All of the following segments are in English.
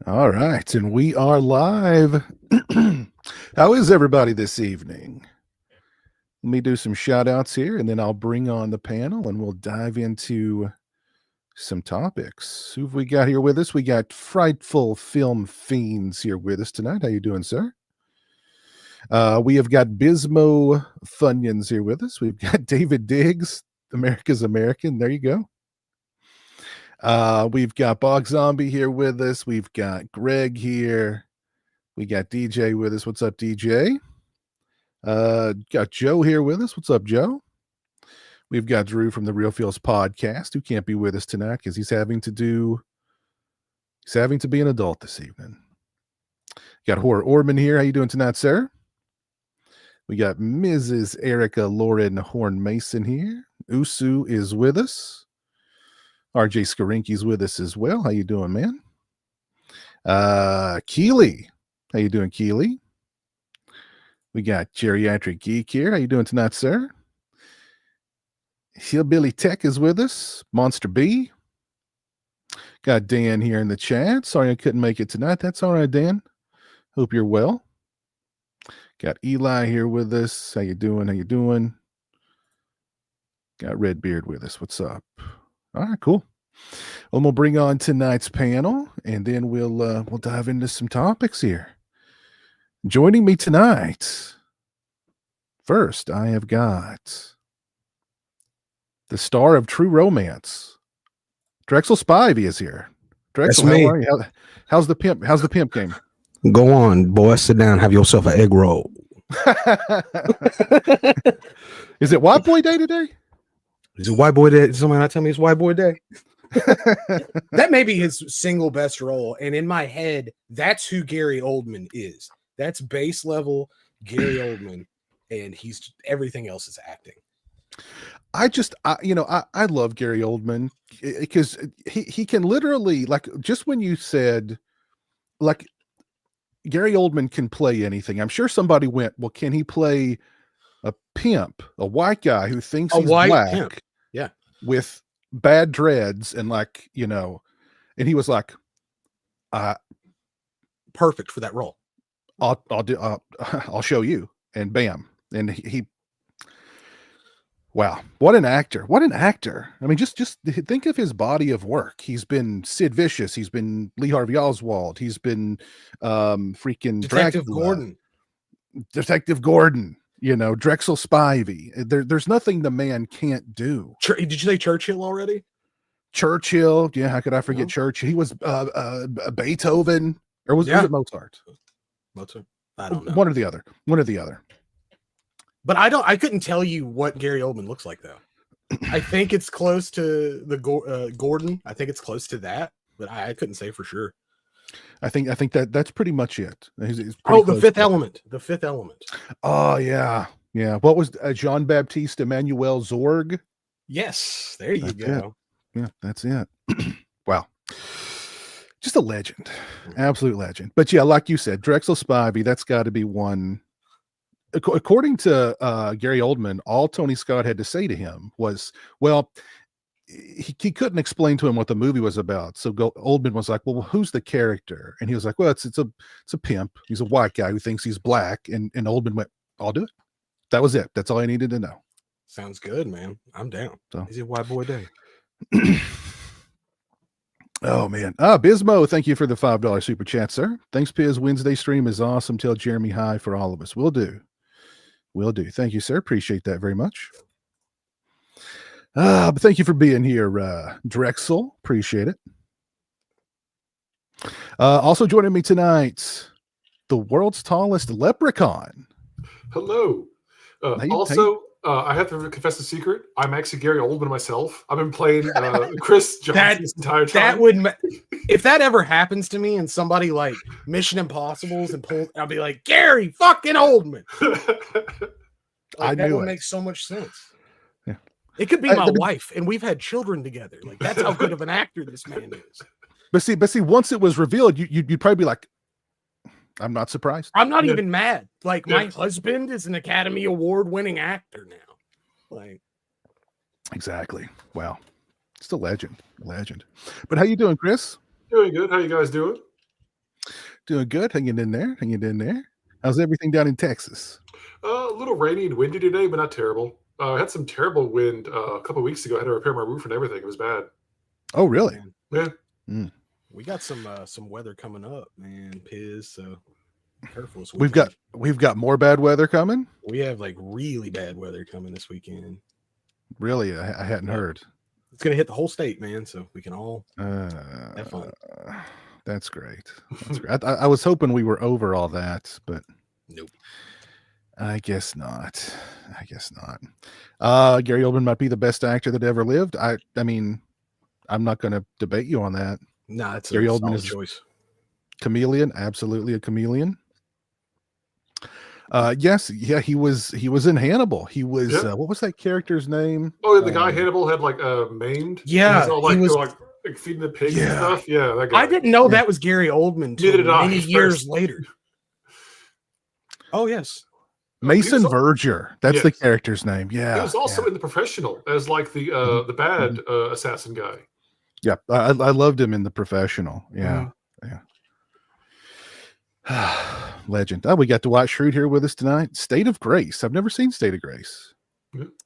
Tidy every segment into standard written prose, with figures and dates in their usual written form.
All right, and we are live. How is everybody this evening? Let me do some shout outs here, and then I'll bring on the panel and we'll dive into some topics. Who have we got here with us? We got Frightful Film Fiends here with us tonight. How you doing, sir? We have got Bismo Funyuns here with us. We've got David Diggs, America's American. There you go. We've got Bog Zombie here with us. We've got Greg here. We got DJ with us. What's up, DJ? Got Joe here with us. What's up, Joe? We've got Drew from the Real Feels podcast, who can't be with us tonight because he's having to be an adult this evening. Got Horror Orman here. How you doing tonight, sir? We got Mrs. Erica Lauren Horn Mason here. Usu is with us. RJ Skarinki's with us as well. How you doing, man? Keely. How you doing, Keely? We got Geriatric Geek here. How you doing tonight, sir? Hillbilly Tech is with us. Monster B. Got Dan here in the chat. Sorry I couldn't make it tonight. That's all right, Dan. Hope you're well. Got Eli here with us. How you doing? How you doing? Got Redbeard with us. What's up? All right, cool. Well, we'll bring on tonight's panel, and then we'll dive into some topics here. Joining me tonight, first, I have got the star of True Romance, Drexel Spivey is here. Drexel, That's me. how are you? How's the pimp? How's the pimp game? Go on, boy. Sit down. Have yourself an egg roll. Is it White Boy Day today? Is it White Boy Day? Somebody not tell me it's White Boy Day. That may be his single best role. And in my head, that's who Gary Oldman is. That's base level Gary Oldman. And he's everything else is acting. I love Gary Oldman because he can literally, like, just when you said, like, Gary Oldman can play anything. I'm sure somebody went, well, can he play a pimp, a white guy who thinks he's black? Pimp. Yeah. With bad dreads and, like, you know, and he was like, perfect for that role. I'll show you. And bam. And he wow, what an actor. What an actor. I mean, just think of his body of work. He's been Sid Vicious, he's been Lee Harvey Oswald, he's been freaking Detective Dracula, Detective Gordon, you know, Drexel Spivey. There's nothing the man can't do. Did you say Churchill already? Churchill, yeah, how could I forget Churchill? He was Beethoven, or was it Mozart? Mozart. I don't know. One or the other. But I couldn't tell you what Gary Oldman looks like, though. I think it's close to the Gordon. I think it's close to that, but I couldn't say for sure. I think that's pretty much it. He's The Fifth Element. The Fifth Element. Oh yeah. What was Jean-Baptiste Emmanuel Zorg? Yes, there you go. Yeah, that's it. Wow. Just a legend. Absolute legend. But yeah, like you said, Drexel Spivey, that's got to be one. According to Gary Oldman, all Tony Scott had to say to him was, well, he couldn't explain to him what the movie was about. So Oldman was like, well, who's the character? And he was like, well, it's a pimp. He's a white guy who thinks he's black. And Oldman went, I'll do it. That was it. That's all I needed to know. Sounds good, man. I'm down. So, is it White Boy Day? Oh man. Bismo, thank you for the $5 super chat, sir. Thanks, Piz. Wednesday stream is awesome. Tell Jeremy hi for all of us. Will do. Thank you, sir. Appreciate that very much. But thank you for being here, Drexel. Appreciate it. Also joining me tonight, the world's tallest leprechaun. Hello. I have to confess a secret. I'm actually Gary Oldman myself. I've been playing Chris Johnson this entire time. If that ever happens to me and somebody like Mission Impossibles and I'll be like, Gary fucking Oldman. That would make so much sense. Yeah. It could be my wife, and we've had children together. Like, that's how good of an actor this man is. But see, once it was revealed, you'd probably be like, I'm not surprised. I'm not even mad. Like, my husband is an Academy Award winning actor now. Like, exactly. Wow. It's a legend. But how you doing, Chris? Doing good. How you guys doing? Doing good. Hanging in there. How's everything down in Texas? A little rainy and windy today, but not terrible. I had some terrible wind a couple of weeks ago. I had to repair my roof and everything. It was bad. Oh, really? Yeah. We got some weather coming up, man. Piz, so careful. We've got more bad weather coming. We have like really bad weather coming this weekend. Really, I hadn't heard. It's gonna hit the whole state, man. So we can all have fun. That's great. I was hoping we were over all that, but nope. I guess not. Gary Oldman might be the best actor that ever lived. I mean, I'm not going to debate you on that. No, it's Gary Oldman is choice. Chameleon, absolutely a chameleon. He was in Hannibal. He was what was that character's name? Oh, the guy Hannibal had like maimed. Yeah, he was like feeding the pigs and stuff. Yeah, that guy. I didn't know that was Gary Oldman many years later. Oh yes. Mason Verger. That's the character's name. Yeah. He was also in The Professional as like the bad assassin guy. Yeah, I loved him in The Professional. Yeah. Legend. We got Dwight Schrute here with us tonight. State of Grace. I've never seen State of Grace.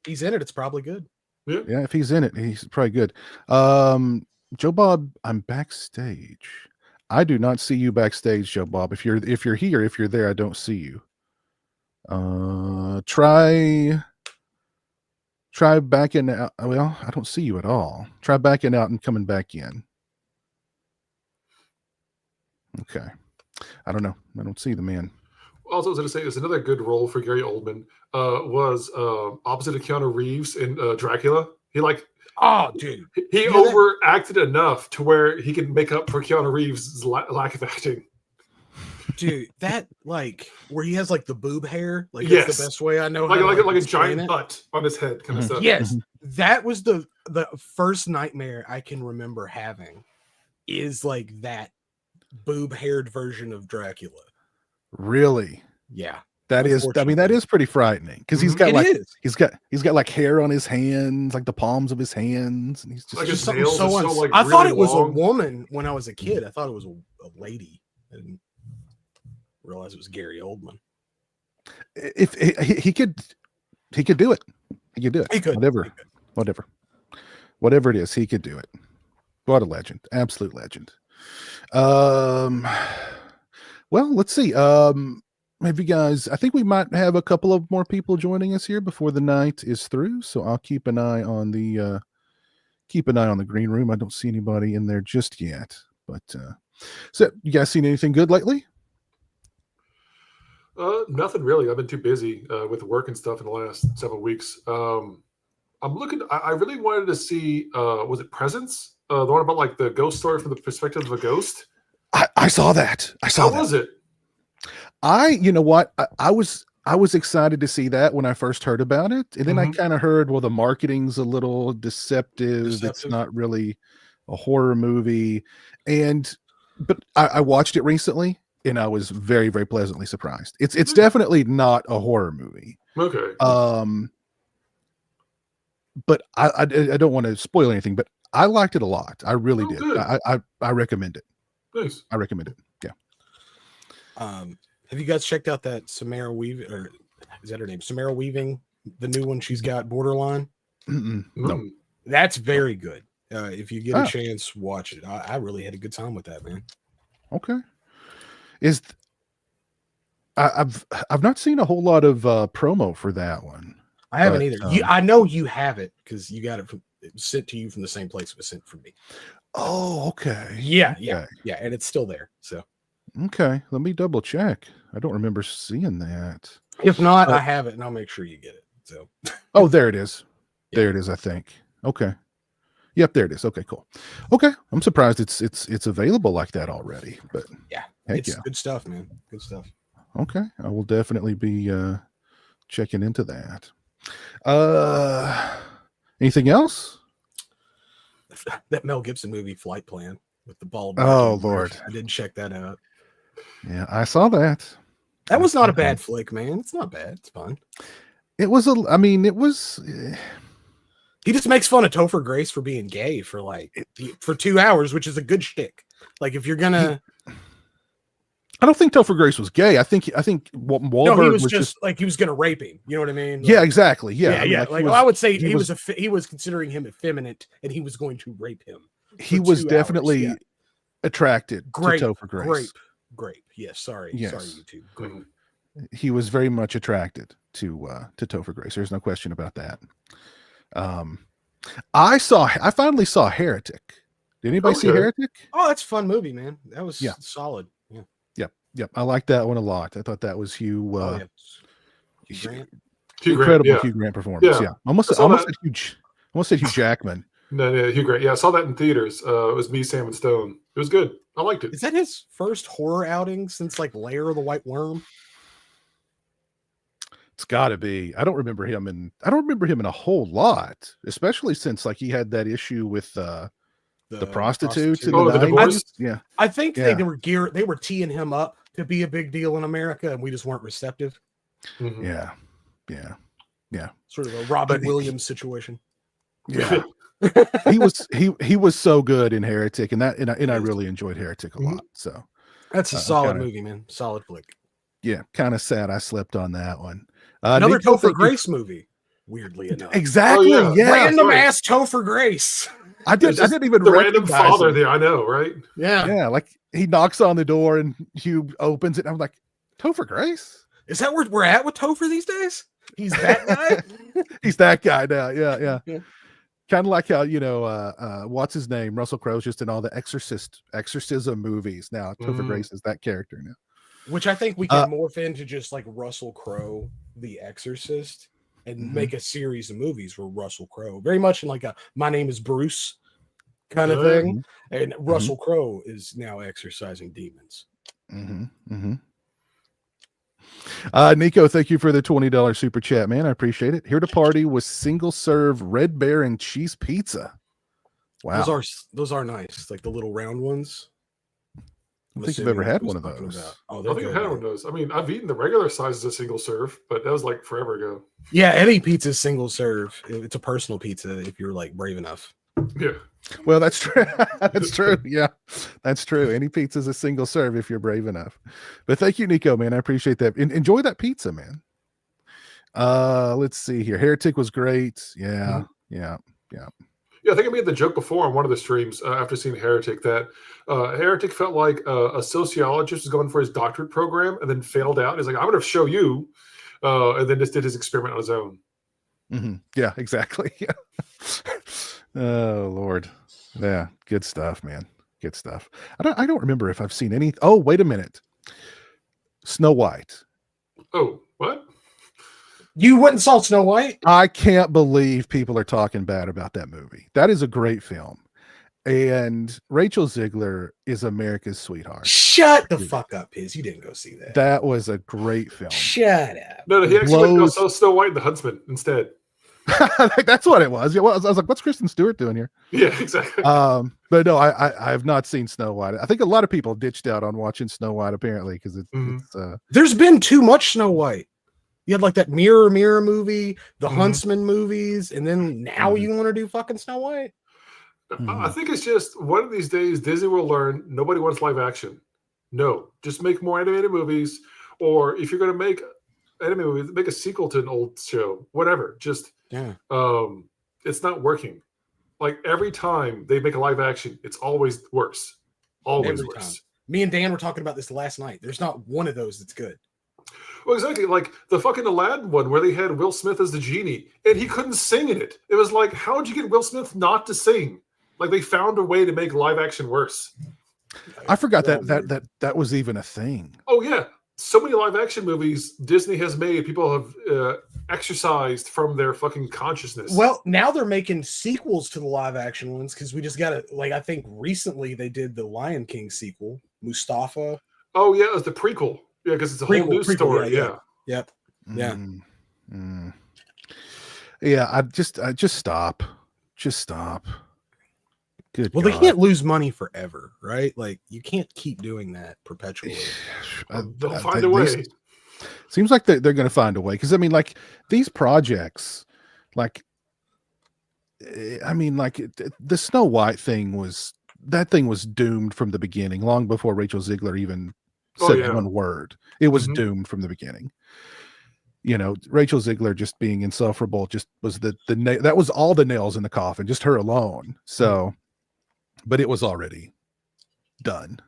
He's in it. It's probably good. Yeah, if he's in it, he's probably good. Joe Bob, I'm backstage. I do not see you backstage, Joe Bob. If you're here, if you're there, I don't see you. Try backing out. Well, I don't see you at all. Try backing out and coming back in. Okay. I don't know. I don't see the man. Also, I was going to say, there's another good role for Gary Oldman. Was opposite of Keanu Reeves in Dracula. He overacted enough to where he could make up for Keanu Reeves' lack of acting. Dude, that like where he has like the boob hair, like that's the best way I know. Like a giant butt on his head, kind of stuff. Yes, that was the first nightmare I can remember having. Is like that boob-haired version of Dracula. Really? Yeah. That is. I mean, that is pretty frightening because he's got he's got like hair on his hands, like the palms of his hands, and he's just like his something so like I thought it was a woman when I was a kid. I thought it was a lady. I didn't realize it was Gary Oldman. If he could do it, he could do it. He could. Whatever it is, he could do it. What a legend! Absolute legend. Well, let's see. Maybe guys, I think we might have a couple of more people joining us here before the night is through. So I'll keep an eye on the green room. I don't see anybody in there just yet. But so you guys seen anything good lately? Nothing really. I've been too busy with work and stuff in the last several weeks. I'm looking. I really wanted to see. Was it Presence? The one about like the ghost story from the perspective of a ghost. I saw that. How was it? You know what? I was excited to see that when I first heard about it, and then I kind of heard, well, the marketing's a little deceptive. It's not really a horror movie, but I watched it recently, and I was very, very pleasantly surprised. It's definitely not a horror movie. Okay. but I don't want to spoil anything, but I liked it a lot. I really Oh, did. good. I recommend it. Nice. I recommend it. Yeah. Have you guys checked out that Samara Weaving, or is that her name? Samara Weaving, the new one she's got, Borderline. No. Mm. That's very good. If you get Ah. a chance, watch it. I really had a good time with that, man. Okay. I've not seen a whole lot of promo for that one. I haven't But, either. I know you have it because you got it sent to you from the same place it was sent from me. Oh, okay. Yeah, Okay. and it's still there. So Okay. Let me double check. I don't remember seeing that. if not, I have it, and I'll make sure you get it. So Oh, there it is. Yeah. There it is, I think. Okay. Yep, there it is. Okay, cool. Okay. I'm surprised it's available like that already. But yeah, heck it's yeah. good stuff, man. Good stuff. Okay. I will definitely be checking into that. Anything else? That Mel Gibson movie, Flight Plan, with the bald. Oh, black Lord. I did check that out. Yeah, I saw that. That was not a bad flick, man. It's not bad. It's fun. It was it was He just makes fun of Topher Grace for being gay for 2 hours, which is a good shtick. Like if you're gonna, I don't think Topher Grace was gay. I think Wahlberg no, he was just like he was gonna rape him. You know what I mean? Like, yeah, exactly. Yeah, yeah, I mean, yeah. he was- I would say he he was considering him effeminate, and he was going to rape him. he for was 2 hours, definitely yeah. attracted Great, to Topher Grace. Grape. Yes, sorry, Yes. sorry, YouTube. Grape. Mhm. He was very much attracted to Topher Grace. There's no question about that. I finally saw Heretic. Did anybody see Okay. Heretic? Oh, that's a fun movie, man. That was Yeah. solid. Yeah. Yep. I liked that one a lot. I thought that was Hugh. Oh, yeah. Hugh Grant. Hugh Grant, Incredible yeah. Hugh Grant performance. Yeah. Yeah. Almost I saw that. said Hugh Jackman. No, Hugh Grant. Yeah, I saw that in theaters. It was me, Sam, and Stone. It was good. I liked it. Is that his first horror outing since like Lair of the White Worm? It's got to be. I don't remember him in a whole lot, especially since like he had that issue with the prostitutes in Oh, the the 90s. divorce? Yeah. I think Yeah. they were teeing him up to be a big deal in America, and we just weren't receptive. Mhm. Yeah. Sort of a Robin But- Williams situation. Yeah. he was so good in Heretic, and I really enjoyed Heretic a Mhm. lot. So That's a I'm solid kinda- movie, man. Solid flick. yeah, kind of sad I slept on that one. Another Nico, Topher thank you- Grace movie. Weirdly enough, Exactly. Oh, yeah. Yeah. random right. ass Topher Grace. I didn't even The random recognize father him. there. I know, right? Yeah. Yeah, like he knocks on the door and Hugh opens it. And I'm like, Topher Grace? Is that where we're at with Topher these days? He's that guy. He's that guy now. Yeah. Yeah. Kind of like how, what's his name? Russell Crowe's just in all the exorcism movies now. Topher Mhm. Grace is that character now. Which I think we can morph into just like Russell Crowe, The Exorcist, and Mhm. make a series of movies where Russell Crowe, very much in like a My Name is Bruce kind of Mhm. thing. And Russell Crowe is now exorcising demons. Nico, thank you for the $20 super chat, man. I appreciate it. Here to party with single serve Red Baron cheese pizza. Wow. Those are nice, like the little round ones. I don't think you've ever had one of those. Oh, I they're don't think good, I had man. one of those. I mean, I've eaten the regular size as a single serve, but that was like forever ago. Yeah, any pizza is single serve. It's a personal pizza if you're like brave enough. Yeah. Well, that's true. That's true. Yeah, that's true. Any pizza is a single serve if you're brave enough. But thank you, Nico, man. I appreciate that. Enjoy that pizza, man. Let's see here. Heretic was great. Yeah. Yeah, I think I made the joke before on one of the streams after seeing Heretic that Heretic felt like a sociologist was going for his doctorate program and then failed out. He's like, I'm going to show you, and then just did his experiment on his own. Yeah, exactly. Yeah. Oh Lord. Yeah, good stuff, man. Good stuff. I don't remember if I've seen any. Oh, wait a minute. Snow White. Oh, what? You went and saw Snow White? I can't believe people are talking bad about that movie. That is a great film. And Rachel Ziegler is America's sweetheart. Shut the fuck up, Piz. You didn't go see that. That was a great film. Shut up. No, he actually went and Blows- saw Snow White and the Huntsman instead. That's what it was. Yeah, well, I was like, what's Kristen Stewart doing here? Yeah, exactly. But no, I have not seen Snow White. I think a lot of people ditched out on watching Snow White apparently because Mhm. it's There's been too much Snow White. You had like that Mirror movie, the Mhm. Huntsman movies, and then now you want to do fucking Snow White? I think it's just one of these days Disney will learn nobody wants live action. No, just make more animated movies, or if you're going to make anime movies, make a sequel to an old show, whatever. Just Yeah. it's not working. Like every time they make a live action, it's always worse. Always Every worse. time. Me and Dan were talking about this last night. There's not one of those that's good. Well, exactly. Like the fucking Aladdin one where they had Will Smith as the genie and he couldn't sing in it. It was like, how'd you get Will Smith not to sing? Like they found a way to make live action worse. I forgot that was even a thing. Oh yeah. So many live action movies Disney has made, people have exercised from their fucking consciousness. Well, now they're making sequels to the live action ones because we just got to, like, I think recently they did the Lion King sequel, Mustafa. Oh yeah, it was the prequel. Yeah, because it's a whole new story. Yeah. Yep. Yeah. Yeah, I just stop. Just stop. Good. Well, God. they can't lose money forever, right? Like you can't keep doing that perpetually. They'll find a way. Seems like they're going to find a way. Because I mean, like these projects, like, I mean, like the Snow White thing was doomed from the beginning, long before Rachel Ziegler even said one word. It was doomed from the beginning. You know, Rachel Ziegler just being insufferable just was that was all the nails in the coffin, just her alone. So, but it was already done.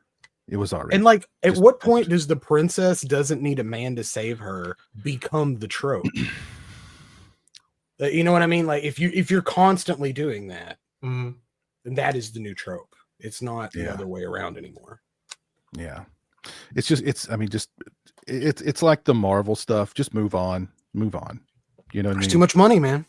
It was already. And like, at what point does the princess doesn't need a man to save her become the trope? You know what I mean? Like, if you're constantly doing that, then that is the new trope. It's not the other way around anymore. Yeah, it's like the Marvel stuff. Just move on. You know what I mean? Too much money, man.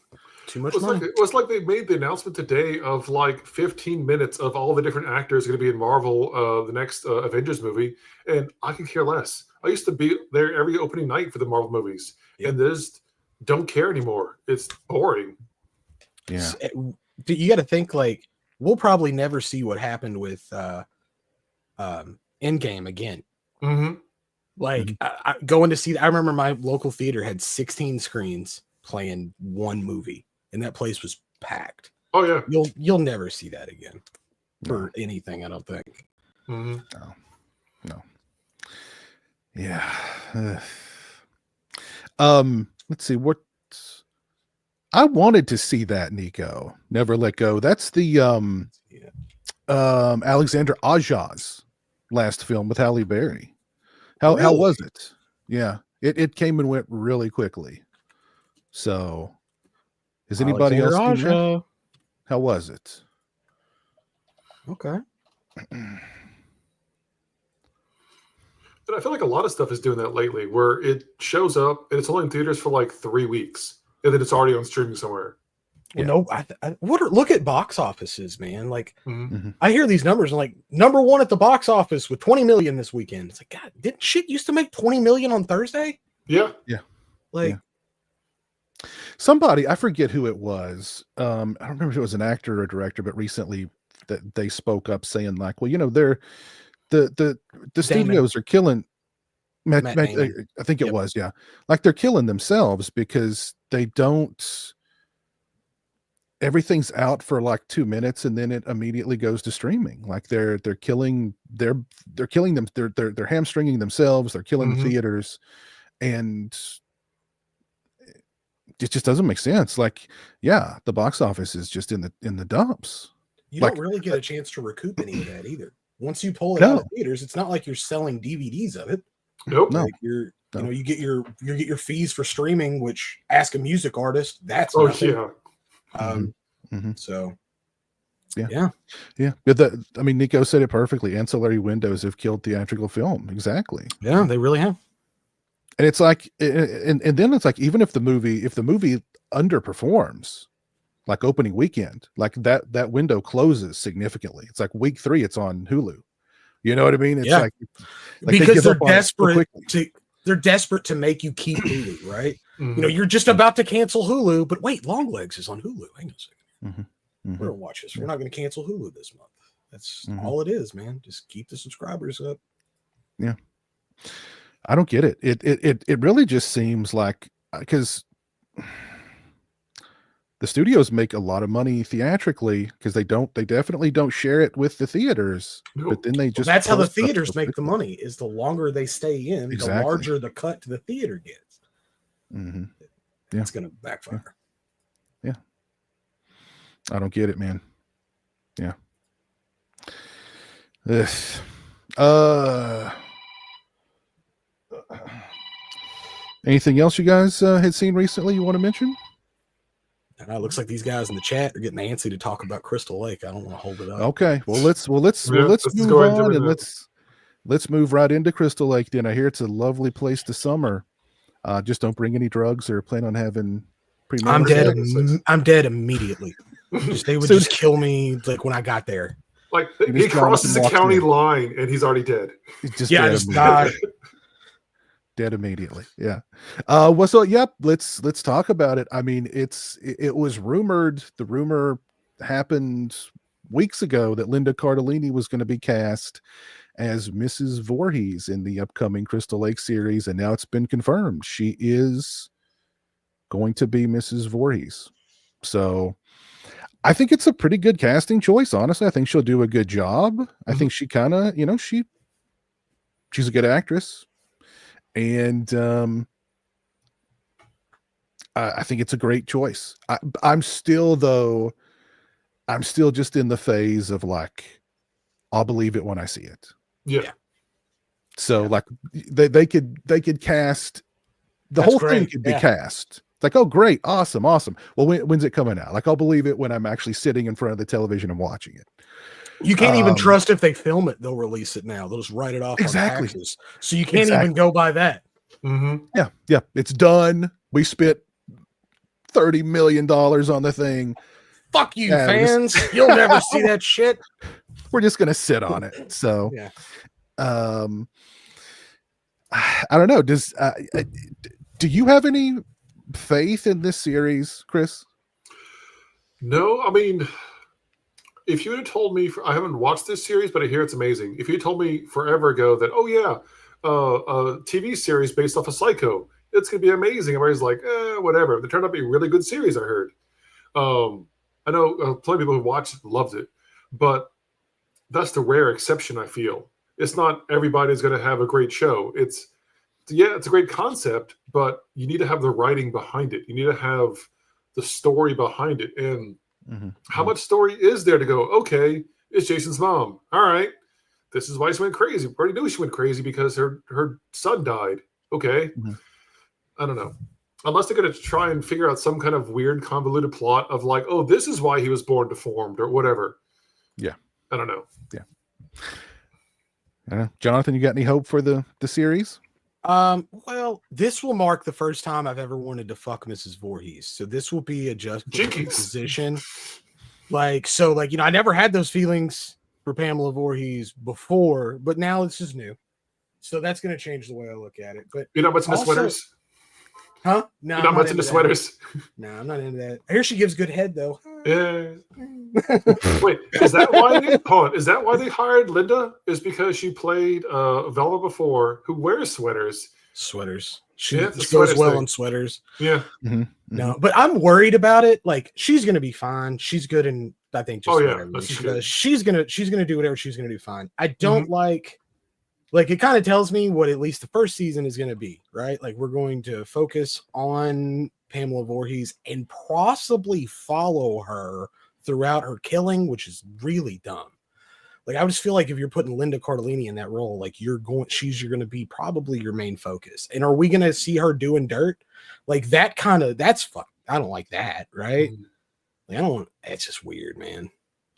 Too much money. It was like they made the announcement today of like 15 minutes of all the different actors going to be in Marvel, the next Avengers movie, and I could care less. I used to be there every opening night for the Marvel movies, and there's don't care anymore. It's boring. Yeah, you got to think like we'll probably never see what happened with Endgame again. Like I going to see. I remember my local theater had 16 screens playing one movie. And that place was packed. Oh yeah, you'll never see that again for anything. I don't think. No. Yeah. Let's see what I wanted to see that Nico Never Let Go. That's the Alexander Aja's last film with Halle Berry. How was it? Yeah, it came and went really quickly. So. Has anybody else seen that? How was it? Okay. And I feel like a lot of stuff is doing that lately, where it shows up and it's only in theaters for like 3 weeks, and then it's already on streaming somewhere. Well, no, look at box offices, man. Like, I hear these numbers and like number one at the box office with 20 million this weekend. It's like, God, didn't shit used to make 20 million on Thursday? Yeah. Like. Yeah. Somebody, I forget who it was. I don't remember if it was an actor or a director, but recently that they spoke up saying like, well, you know, they're the studios are killing Matt, I think it was, yeah. Like they're killing themselves because they don't, everything's out for like 2 minutes and then it immediately goes to streaming. Like they're killing them, they're hamstringing themselves, they're killing the theaters, and it just doesn't make sense. Like, yeah, the box office is just in the dumps. You don't really get a chance to recoup any of that either. Once you pull it out of theaters, it's not like you're selling DVDs of it. Nope. Like you get your fees for streaming, which ask a music artist. That's yeah. So yeah. I mean, Nico said it perfectly. Ancillary windows have killed theatrical film. Exactly. Yeah, they really have. And it's like, and then it's like, even if the movie underperforms, like opening weekend, like that window closes significantly. It's like week 3, it's on Hulu. You know what I mean? It's like because they're desperate to make you keep Hulu, right? You know, you're just about to cancel Hulu, but wait, Longlegs is on Hulu. Hang on a second. We're gonna watch this. We're not gonna cancel Hulu this month. That's all it is, man. Just keep the subscribers up. Yeah. I don't get it. It really just seems like because the studios make a lot of money theatrically because they definitely don't share it with the theaters. Nope. But then they Well, just that's how the pull stuff theaters so make the quickly. money. Is the longer they stay in, the Exactly. larger the cut to the theater gets. Mhm. It's gonna backfire. I don't get it, man. Yeah. This. Anything else you guys had seen recently you want to mention? And it looks like these guys in the chat are getting antsy to talk about Crystal Lake. I don't want to hold it up. Okay. Well, let's Yeah, let's move go ahead and jump on into and that. let's move right into Crystal Lake. Then I hear it's a lovely place to summer. Just don't bring any drugs or plan on having I'm dead. Sex. I'm dead immediately. They would So- just kill me like when I got there. Like Soon he as crosses Jonathan the walks county in. line and he's already dead. It's just Yeah, I dead just immediately. died. Dead immediately. Yeah. Well, so yep, let's talk about it. I mean, it was rumored, the rumor happened weeks ago that Linda Cardellini was going to be cast as Mrs. Voorhees in the upcoming Crystal Lake series, and now it's been confirmed. She is going to be Mrs. Voorhees. So I think it's a pretty good casting choice, honestly. I think she'll do a good job. I think she kind of, she's a good actress. And I think it's a great choice. I'm still just in the phase of like, I'll believe it when I see it. Yeah. So like they could cast the That's whole thing great. could be Yeah. cast. It's like, oh great, awesome. Well, when's it coming out? Like I'll believe it when I'm actually sitting in front of the television and watching it. You can't even trust if they film it, they'll release it now. They'll just write it off Exactly. on taxes. So you can't even go by that. Mm-hmm. Yeah, it's done. We spent $30 million on the thing. Fuck you, Yeah, fans. You'll never see that shit. We're just gonna sit on it. So Yeah. I don't know. Do you have any faith in this series, Chris? No, I mean, if you had told me, I haven't watched this series, but I hear it's amazing. If you told me forever ago that, oh yeah, a TV series based off of Psycho, it's gonna be amazing. Everybody's like, whatever. It turned out to be a really good series. I heard. I know plenty of people who watched it loved it, but that's the rare exception. I feel it's not everybody's going to have a great show. It's a great concept, but you need to have the writing behind it. You need to have the story behind it. And how much story is there to go, okay, it's Jason's mom. All right. This is why she went crazy. We already knew she went crazy because her son died. Okay. I don't know. Unless they're going to try and figure out some kind of weird convoluted plot of like, oh, this is why he was born deformed or whatever. Yeah. I don't know. Jonathan, you got any hope for the series? Well, this will mark the first time I've ever wanted to fuck Mrs. Voorhees. So this will be a just Jinkies. position. I never had those feelings for Pamela Voorhees before, but now it's just new. So that's going to change the way I look at it. But You're not much into Also- sweaters? huh? No, You're not much into that. sweaters? No, I'm not into that. I hear she gives good head though. Yeah. Wait, is that why they hired Linda? Is because she played Velma before, who wears sweaters. Sweaters. She Yeah, it's a goes sweaters well thing. in sweaters. Yeah. No, but I'm worried about it. Like she's gonna be fine. She's good, and I think just Oh, yeah, whatever that's she good. does, she's gonna do whatever she's gonna do fine. I don't like it kind of tells me what at least the first season is gonna be, right? Like we're going to focus on Pamela Voorhees and possibly follow her throughout her killing, which is really dumb. Like I just feel like if you're putting Linda Cardellini in that role, like she's going to be probably your main focus. And are we going to see her doing dirt? Like that's fun. I don't like that, right? Like it's just weird, man.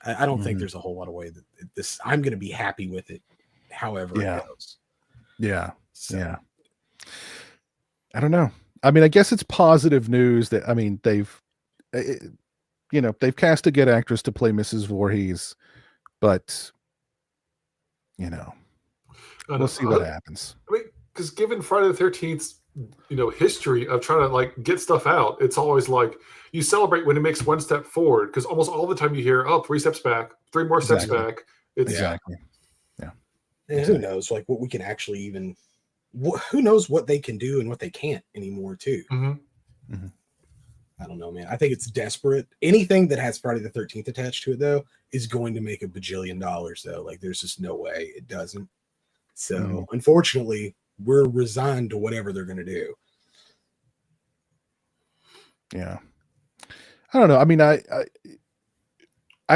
I don't think there's a whole lot of way that I'm going to be happy with it, however it goes. Yeah. So, Yeah. I don't know. I mean, I guess it's positive news that, I mean, they've cast a good actress to play Mrs. Voorhees, but we'll see what happens. I mean, because given Friday the 13th's, history of trying to like get stuff out, it's always like you celebrate when it makes one step forward. Because almost all the time you hear, oh, 3 steps back, 3 more steps back. It's Exactly. and who knows, like what we can actually who knows what they can do and what they can't anymore too. Mhm. I don't know, man. I think it's desperate. Anything that has Friday the 13th attached to it, though, is going to make $1 billion, though. Like, there's just no way it doesn't. So, unfortunately, we're resigned to whatever they're going to do. Yeah. I don't know. I mean, I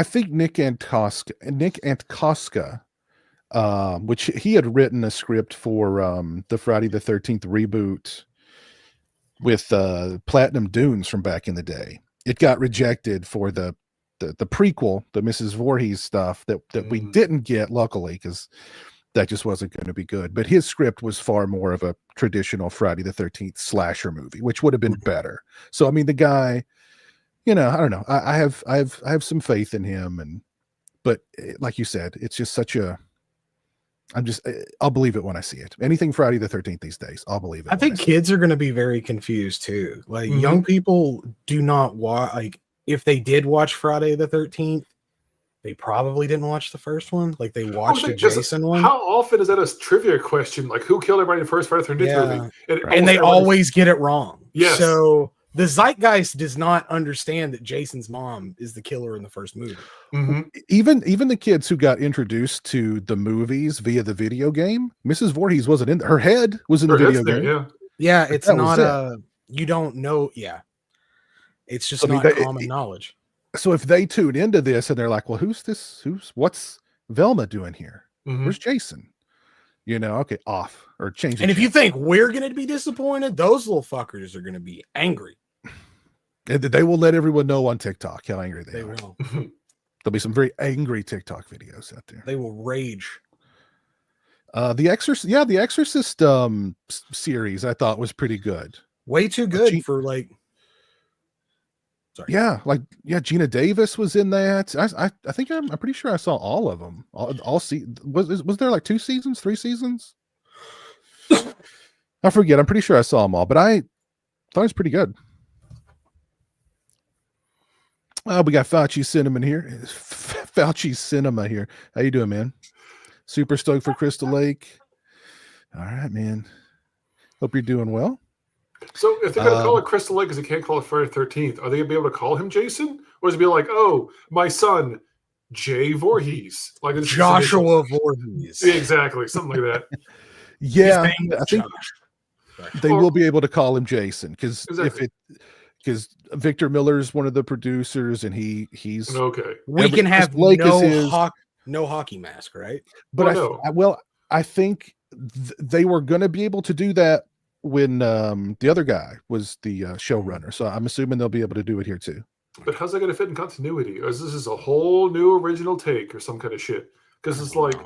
think Nick Antkoska, which he had written a script for the Friday the 13th reboot with Platinum Dunes from back in the day. It got rejected for the prequel, the Mrs. Voorhees stuff that we didn't get, luckily, because that just wasn't going to be good. But his script was far more of a traditional Friday the 13th slasher movie, which would have been better. So I mean, the guy, I don't know. I have some faith in him, but like you said, it's just I'll believe it when I see it. Anything Friday the 13th these days, I'll believe it. I think kids are going to be very confused too. Like, young people do not watch. Like, if they did watch Friday the 13th, they probably didn't watch the first one. Like, they watched the Jason one. How often is that a trivia question? Like, who killed everybody in the first Friday the 13th movie? And they always get it wrong. Yes. So the zeitgeist does not understand that Jason's mom is the killer in the first movie. Even the kids who got introduced to the movies via the video game, Mrs. Voorhees wasn't in. Her head was in the video game. Yeah, it's not you don't know. Yeah, it's just not common knowledge. So if they tune into this and they're like, well, what's Velma doing here? Where's Jason? Okay, off or change. And if you think we're going to be disappointed, those little fuckers are going to be angry. And they will let everyone know on TikTok how angry they are. Will. There'll be some very angry TikTok videos out there. They will rage. The Exorcist series I thought was pretty good. Way too good for like. Sorry. Yeah, Gina Davis was in that. I think I'm pretty sure I saw all of them. Was there like 2 seasons, 3 seasons? I forget. I'm pretty sure I saw them all, but I thought it was pretty good. We got Fauci Cinema here. Fauci Cinema here. How you doing, man? Super stoked for Crystal Lake. All right, man. Hope you're doing well. So if they're going to call it Crystal Lake because they can't call it Friday the 13th, are they going to be able to call him Jason? Or is it be like, oh, my son, Jay Voorhees? Like Joshua Voorhees. Yeah, exactly. Something like that. Yeah, I think they will be able to call him Jason because because Victor Miller's one of the producers and he's okay. We can have no hockey mask, right? But I think they were going to be able to do that when the other guy was the showrunner. So I'm assuming they'll be able to do it here too. But how's that going to fit in continuity? Or is this a whole new original take or some kind of shit? Because it's like,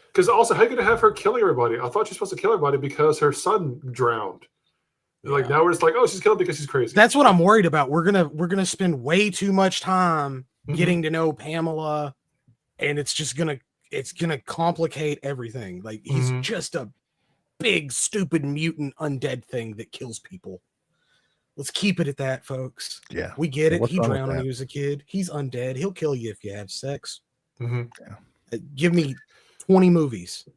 because also, how are you going to have her killing everybody? I thought she's supposed to kill everybody because her son drowned. Yeah. Like now we're just like, oh, she's killing because she's crazy. That's what I'm worried about. We're gonna spend way too much time getting to know Pamela, and it's gonna complicate everything. Like he's just a big, stupid mutant undead thing that kills people. Let's keep it at that, folks. Yeah, we get it. He drowned when he was a kid. He's undead. He'll kill you if you have sex. Give me 20 movies.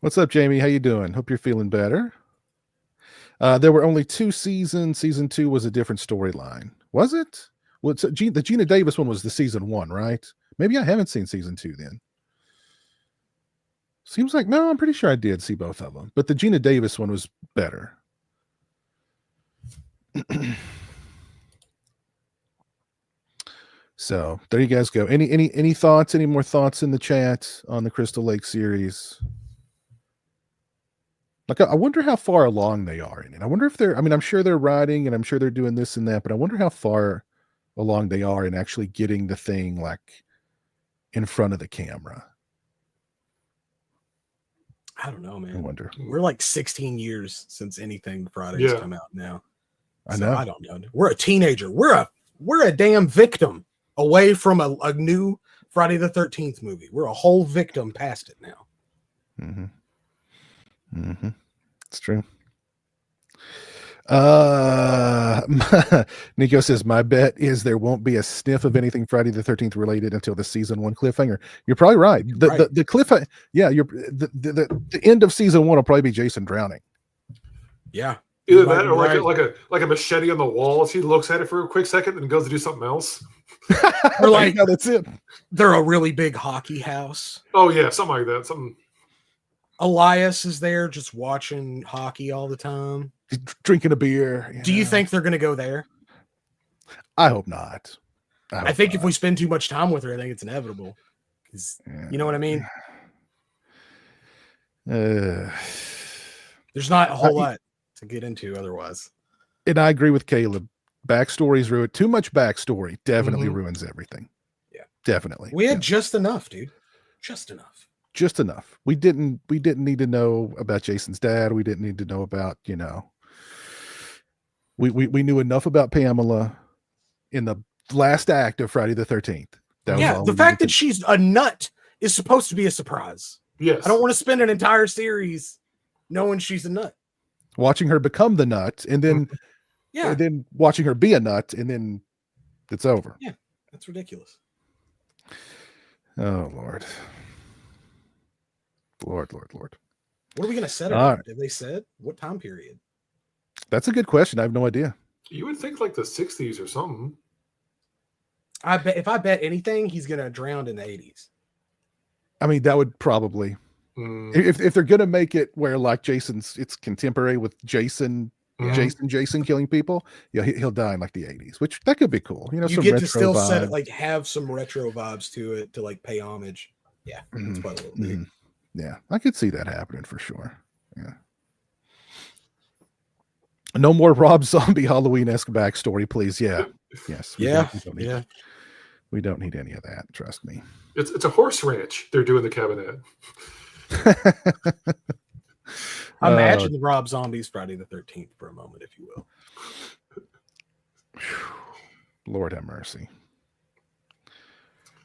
What's up, Jamie? How you doing? Hope you're feeling better. There were only 2 seasons. Season 2 was a different storyline. Was it? Well, the Gina Davis one was the season 1, right? Maybe I haven't seen season 2 then. Seems like, no, I'm pretty sure I did see both of them. But the Gina Davis one was better. So there you guys go. Any thoughts? Any more thoughts in the chat on the Crystal Lake series? Like, I wonder how far along they are in it. I wonder if I'm sure they're writing and I'm sure they're doing this and that, but I wonder how far along they are in actually getting the thing like in front of the camera. I don't know, man. I wonder. We're like 16 years since anything Friday's come out now. I know. I don't know. We're a teenager. We're a damn victim away from a new Friday the 13th movie. We're a whole victim past it now. It's true. Nico says, my bet is there won't be a sniff of anything Friday the 13th related until the season 1 cliffhanger. You're probably right. The cliffhanger, the end of season 1 will probably be Jason drowning. Yeah. Either might that be or right. like a machete on the wall. She looks at it for a quick second and goes to do something else. Or like- yeah, that's it. They're a really big hockey house. Oh yeah, something like that. Something. Elias is there just watching hockey all the time. Drinking a beer. Do you think they're going to go there? I hope not. I think if we spend too much time with her, I think it's inevitable. You know what I mean? There's not a whole lot to get into otherwise. And I agree with Caleb. Backstories ruin too much. Backstory definitely Mm-hmm. ruins everything. Yeah, definitely. We had just enough, dude. Just enough. Just enough. We didn't need to know about Jason's dad. We didn't need to know about, we knew enough about Pamela in the last act of Friday the 13th. The fact that she's a nut is supposed to be a surprise. Yes. I don't want to spend an entire series knowing she's a nut. Watching her become the nut and then and then watching her be a nut and then it's over. Yeah, that's ridiculous. Oh Lord. Lord. What are we going to set it All on? right. Did they said what time period? That's a good question. I have no idea. You would think like the 60s or something. I bet if I bet anything, he's going to drown in the 80s. I mean, that would probably if they're gonna make it where like it's contemporary with Jason killing people. Yeah, he'll die in like the 80s, which that could be cool. You some get to still vibe. set it like have some retro vibes to it to like pay homage. Yeah, that's probably what we'll do. Yeah, I could see that happening for sure. Yeah. No more Rob Zombie Halloween-esque backstory, please. Yeah. Yes. We don't need any of that. Trust me. It's a horse ranch. They're doing the cabinet. Imagine the Rob Zombies Friday the 13th for a moment, if you will. Lord have mercy.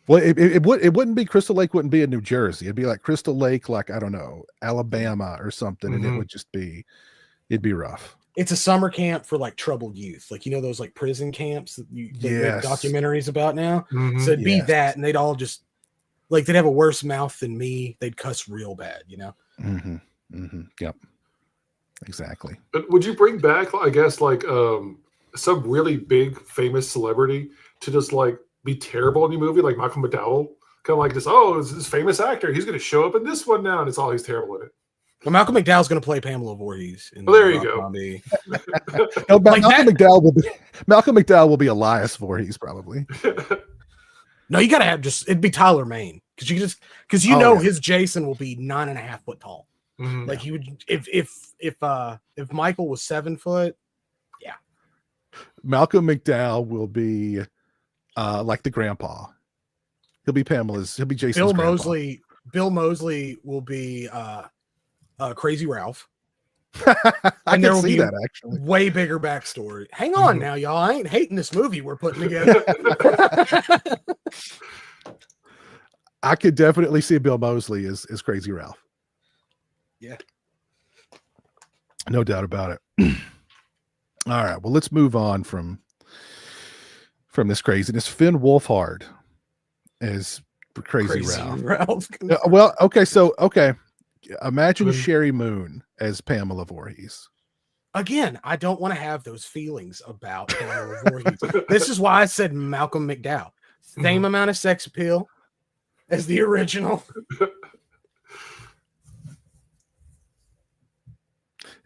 Well, it wouldn't be Crystal Lake. Wouldn't be in New Jersey. It'd be like Crystal Lake, like I don't know, Alabama or something, and it would just be, it'd be rough. It's a summer camp for like troubled youth, like those like prison camps that they make documentaries about now. So it'd be that, and they'd all just like they'd have a worse mouth than me. They'd cuss real bad, Yep. Exactly. But would you bring back, I guess, like some really big famous celebrity to just like be terrible in your movie, like Michael McDowell? Kind of like this famous actor. He's going to show up in this one now, and he's terrible in it. Well, Malcolm McDowell's going to play Pamela Voorhees. Well, there you go. No, Malcolm McDowell will be Elias Voorhees probably. No, you got to have it'd be Tyler Mane because his Jason will be 9.5 foot tall. Like he would if Michael was 7 foot. Yeah, Malcolm McDowell will be like the grandpa. He'll be Jason's grandpa. Bill Moseley will be Crazy Ralph. I and there can will see be that actually. Way bigger backstory. Hang on now, y'all. I ain't hating this movie we're putting together. I could definitely see Bill Moseley as Crazy Ralph. Yeah. No doubt about it. All right. Well, let's move on from this craziness. Finn Wolfhard as Crazy Ralph. Well, okay. Imagine Sherry Moon as Pamela Voorhees. Again, I don't want to have those feelings about Pamela Voorhees. This is why I said Malcolm McDowell. Same amount of sex appeal as the original.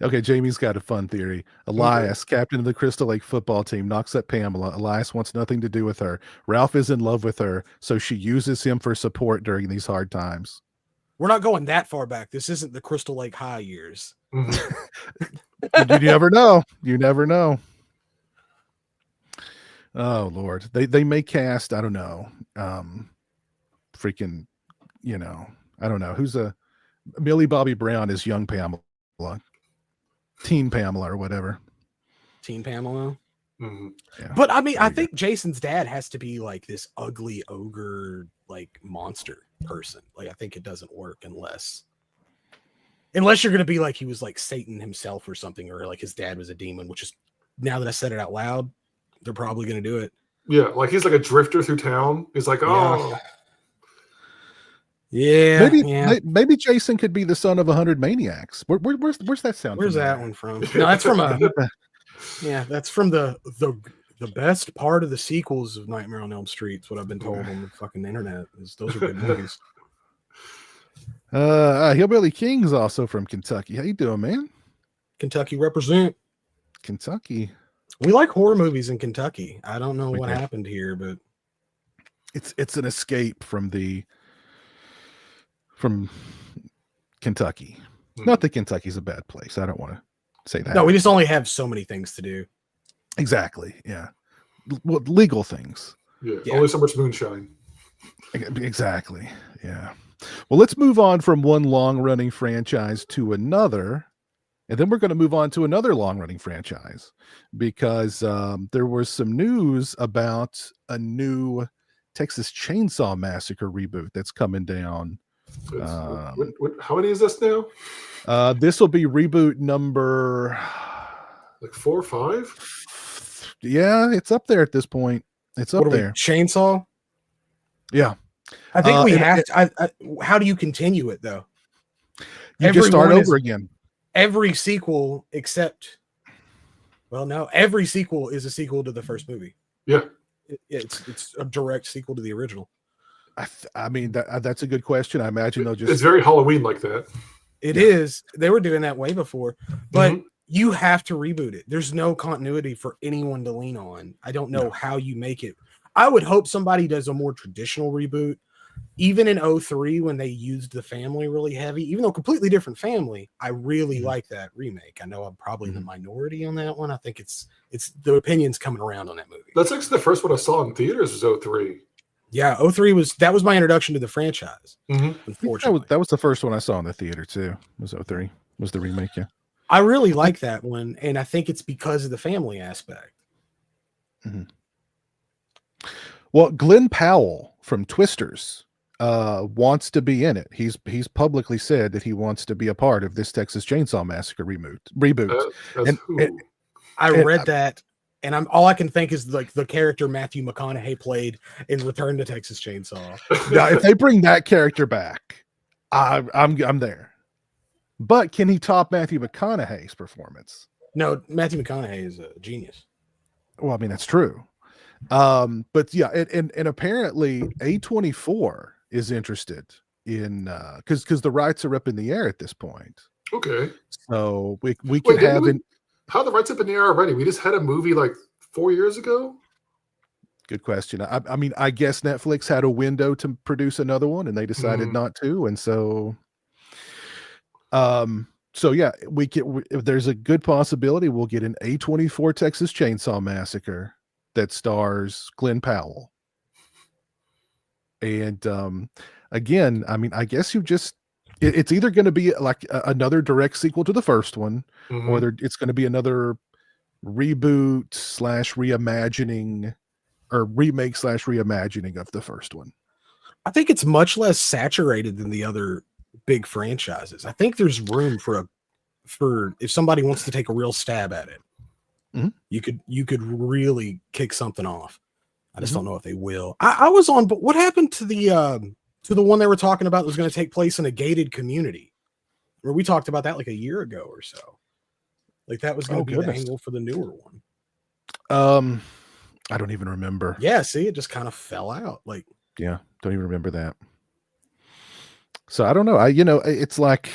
Okay, Jamie's got a fun theory. Elias, captain of the Crystal Lake football team, knocks up Pamela. Elias wants nothing to do with her. Ralph is in love with her, so she uses him for support during these hard times. We're not going that far back. This isn't the Crystal Lake High years. You never know. You never know. Oh Lord, they may cast. I don't know. Freaking, I don't know who's Millie Bobby Brown is young Pamela, teen Pamela or whatever. Teen Pamela. Yeah. But I mean, I think Jason's dad has to be like this ugly ogre, like monster person. Like I think it doesn't work unless you're going to be like he was like Satan himself or something, or like his dad was a demon, which is, now that I said it out loud, they're probably going to do it. Yeah, like he's like a drifter through town. He's like, Yeah, Maybe Jason could be the son of 100 maniacs. Where's that sound? Where's familiar? that one from? No, that's from that's from the best part of the sequels of Nightmare on Elm Street. It's what I've been told on the fucking internet. Those are good movies. Hillbilly King's also from Kentucky. How you doing, man? Kentucky represent. Kentucky. We like horror movies in Kentucky. I don't know We what do. happened here, but It's an escape from Kentucky. Not that Kentucky's a bad place. I don't want to say that. no, we just only have so many things to do. Exactly. Yeah. Legal things. Yeah, Yeah. only so much moonshine. Exactly. Yeah. Well, let's move on from one long-running franchise to another, and then we're going to move on to another long-running franchise because there was some news about a new Texas Chainsaw Massacre reboot that's coming down. How many is this now? This will be reboot number Like 4 or 5? Yeah, it's up there at this point. It's up there. Chainsaw? Yeah. I think we and- have to. How do you continue it though? You just start Everyone over again. Every sequel except, well, no, every sequel is a sequel to the first movie. Yeah. It's a direct sequel to the original. I mean, that's a good question. I imagine they'll just. It's very Halloween like that. It is. They were doing that way before, but you have to reboot it. There's no continuity for anyone to lean on. I don't know how you make it. I would hope somebody does a more traditional reboot. Even in 03, when they used the family really heavy, even though completely different family, I really like that remake. I know I'm probably in the minority on that one. I think it's the opinions coming around on that movie. That's actually the first one I saw in theaters was 03. Yeah, 03 was my introduction to the franchise. Unfortunately, that was the first one I saw in the theater too. Was 03? Was the remake? Yeah. I really like that one, and I think it's because of the family aspect. Well, Glenn Powell from Twisters wants to be in it. He's publicly said that he wants to be a part of this Texas Chainsaw Massacre reboot. I read that, and all I can think is like the character Matthew McConaughey played in Return to Texas Chainsaw. Now, if they bring that character back, I'm there. But can he top Matthew McConaughey's performance? No, Matthew McConaughey is a genius. Well, I mean that's true. But yeah, and apparently A24 is interested in because the rights are up in the air at this point. Okay. So we could have how are the rights up in the air already? We just had a movie like 4 years ago. Good question. I mean, I guess Netflix had a window to produce another one and they decided not to. And so yeah, if there's a good possibility we'll get an A24 Texas Chainsaw Massacre that stars Glenn Powell. And again, I mean, I guess it's either going to be like another direct sequel to the first one, or it's going to be another reboot / reimagining or remake / reimagining of the first one. I think it's much less saturated than the other big franchises. I think there's room for if somebody wants to take a real stab at it. You could really kick something off. I just don't know if they will. I was on, but what happened to the one they were talking about that was going to take place in a gated community? Where we talked about that like a year ago or so. Like that was going to be the angle for the newer one. I don't even remember. Yeah, see, it just kind of fell out. Like, yeah, don't even remember that. So I don't know. It's like,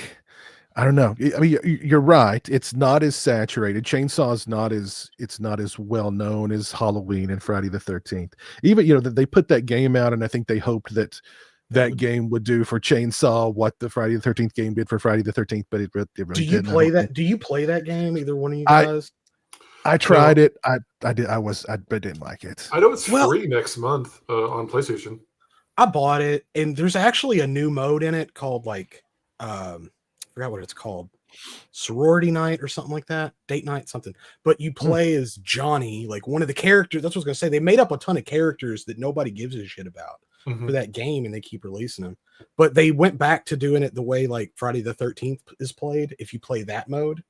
I don't know. I mean, you're right. It's not as saturated. Chainsaw is not as well known as Halloween and Friday the 13th. Even, they put that game out and I think they hoped that game would do for Chainsaw what the Friday the 13th game did for Friday the 13th, but it really do you didn't. play that? Do you play that game? Either one of you guys? I tried it. I did. I didn't like it. I know it's free next month on PlayStation. I bought it, and there's actually a new mode in it called like I forgot what it's called, sorority night or something like that, date night, something. But you play as Johnny, like one of the characters. That's what I was gonna say. They made up a ton of characters that nobody gives a shit about for that game, and they keep releasing them. But they went back to doing it the way like Friday the 13th is played. If you play that mode,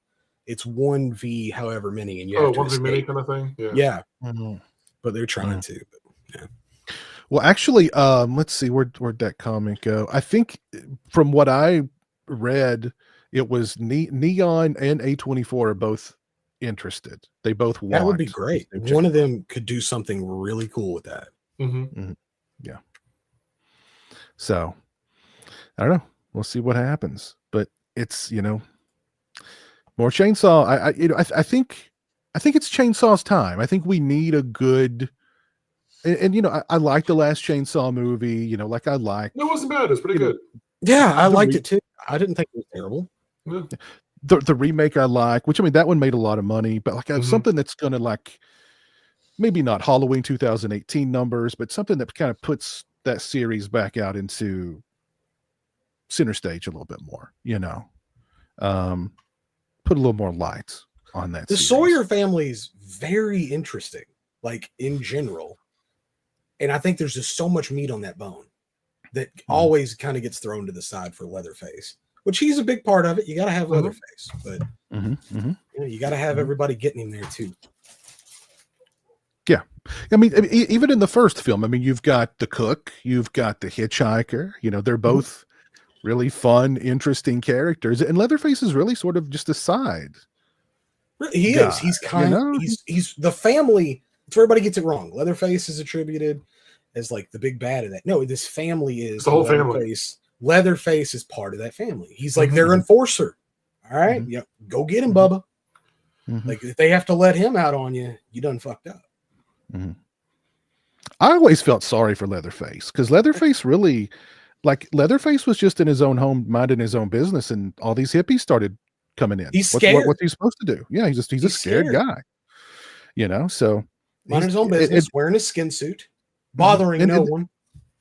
it's 1v however many, and you have to 1v many kind of thing. Yeah. But they're trying to. But, yeah. Well, actually, let's see, where'd that comment go? I think from what I read, it was Neon and A24 are both interested. They both want That would be this great. new One of Chainsaw. them could do something really cool with that. Mm-hmm. Yeah. So I don't know. We'll see what happens. But it's, more Chainsaw. I think it's Chainsaw's time. I think we need a good and I like the last Chainsaw movie, like I like No, it wasn't bad. It was pretty You know, good. Yeah, I The liked re- it too. I didn't think it was terrible. Yeah. the remake I like, which I mean that one made a lot of money, but like I have Mhm. something that's gonna like maybe not Halloween 2018 numbers, but something that kind of puts that series back out into center stage a little bit more, put a little more light on that The series. Sawyer family's very interesting, like in general. And I think there's just so much meat on that bone that always kind of gets thrown to the side for Leatherface, which he's a big part of it. You got to have Leatherface, but you got to have everybody getting him there too. Yeah. I mean, even in the first film, I mean, you've got the cook, you've got the hitchhiker, they're both really fun, interesting characters. And Leatherface is really sort of just a side. He guy, is. He's he's the family. It's where everybody gets it wrong. Leatherface is attributed as like the big bad of that. No, this family is the whole Leatherface. Leatherface is part of that family. He's like their enforcer. All right, yeah, go get him, Bubba. Like if they have to let him out on you, you done fucked up. I always felt sorry for Leatherface because Leatherface really, Leatherface was just in his own home, minding his own business, and all these hippies started coming in. He's scared. What's he supposed to do? Yeah, he's a scared guy. So minding his own business, wearing his skin suit, bothering no one.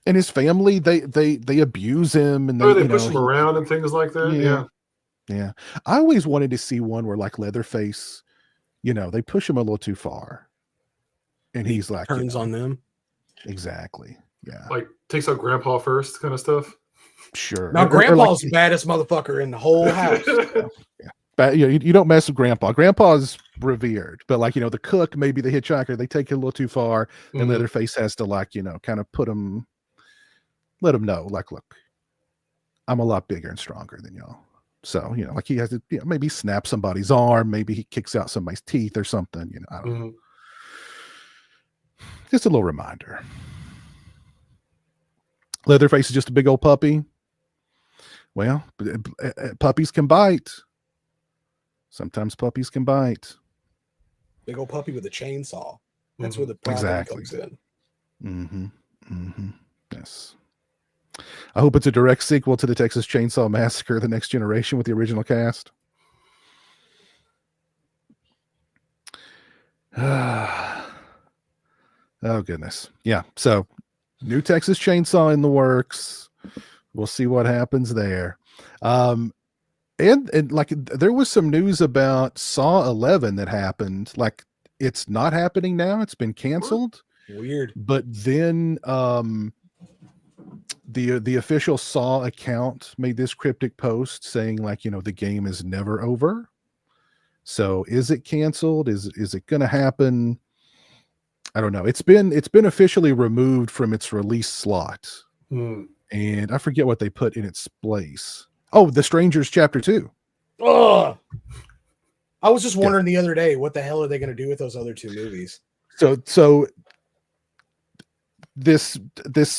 And his family, they abuse him and they push him around and things like that. Yeah. I always wanted to see one where like Leatherface, they push him a little too far, and he's like turns on them. Exactly. Yeah. Like takes out Grandpa first, kind of stuff. Sure. Now, Grandpa's the baddest motherfucker in the whole house. But you don't mess with Grandpa. Grandpa's revered, but the cook, maybe the hitchhiker, they take it a little too far, and Leatherface has to kind of let him know, like, look, I'm a lot bigger and stronger than y'all. So he has to maybe snap somebody's arm, maybe he kicks out somebody's teeth or something. I don't know. Just a little reminder. Leatherface is just a big old puppy. Well, puppies can bite. Sometimes puppies can bite. Big old puppy with a chainsaw. That's where the problem comes in. Yes. I hope it's a direct sequel to the Texas Chainsaw Massacre: The Next Generation with the original cast. Oh goodness. Yeah. So new Texas Chainsaw in the works. We'll see what happens there. And like there was some news about Saw 11 that happened. Like it's not happening now. It's been canceled. Weird. But then the official Saw account made this cryptic post saying like, the game is never over. So is it canceled? Is it going to happen? I don't know. It's been officially removed from its release slot. And I forget what they put in its place. Oh, The Strangers Chapter 2. Oh, I was just wondering the other day, what the hell are they going to do with those other two movies? So this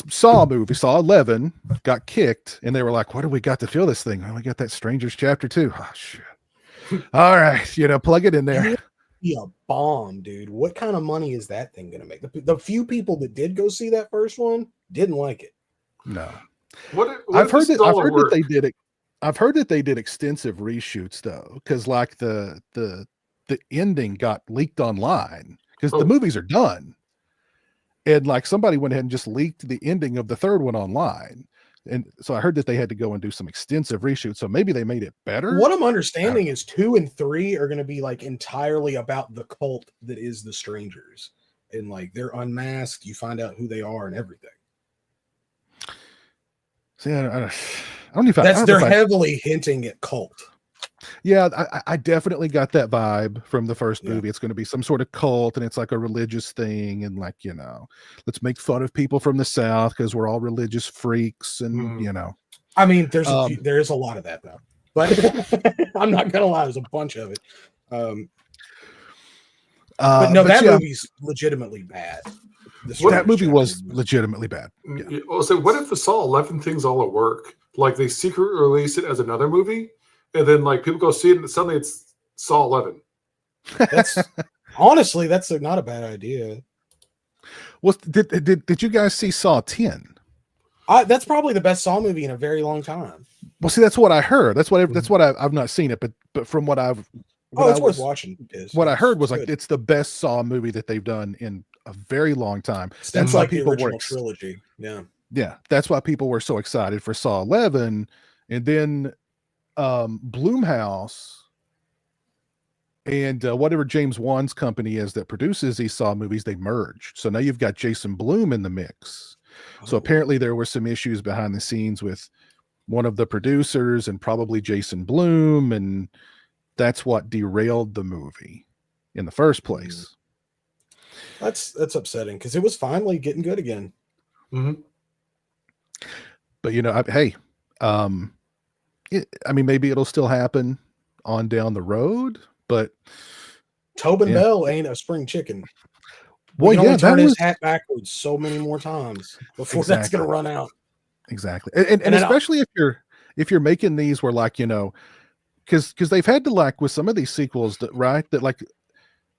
Saw movie, Saw 11, got kicked, and they were like, "What do we got to fill this thing? Oh, we got that Strangers Chapter 2. Oh shit! All right, plug it in there." Be a bomb, dude. What kind of money is that thing going to make? The few people that did go see that first one didn't like it. No. I've heard that they did it. I've heard that they did extensive reshoots though, because like the ending got leaked online because the movies are done, and like somebody went ahead and just leaked the ending of the third one online, and so I heard that they had to go and do some extensive reshoots. So maybe they made it better. What I'm understanding is 2 and 3 are going to be like entirely about the cult that is the Strangers, and like they're unmasked. You find out who they are and everything. See, I don't know if they're heavily hinting at cult. Yeah, I definitely got that vibe from the first Yeah. movie. It's going to be some sort of cult, and it's like a religious thing, and like let's make fun of people from the South because we're all religious freaks, and I mean, there is a lot of that though, but I'm not gonna lie, there's a bunch of it. But no, that movie's legitimately bad. That movie was legitimately bad. Yeah. Well, so what if the Saw 11 thing's all at work? Like they secretly release it as another movie, and then like people go see it, and suddenly it's Saw 11. That's honestly, that's not a bad idea. Well, did you guys see Saw 10? That's probably the best Saw movie in a very long time. Well, see, that's what I heard. That's what I've not seen it, but from what I've it's worth watching. What I heard was like it's the best Saw movie that they've done in a very long time. That's like the original trilogy. Yeah, that's why people were so excited for Saw 11, and then Blumhouse and whatever James Wan's company is that produces these Saw movies, they merged. So now you've got Jason Blum in the mix. So apparently there were some issues behind the scenes with one of the producers and probably Jason Blum, and that's what derailed the movie in the first place. That's upsetting because it was finally getting good again. Mm-hmm. But I mean, maybe it'll still happen on down the road. But Tobin Bell ain't a spring chicken. Well, he can only turn his hat backwards so many more times before that's going to run out. Exactly, and especially if you're making these where like because they've had to like with some of these sequels that like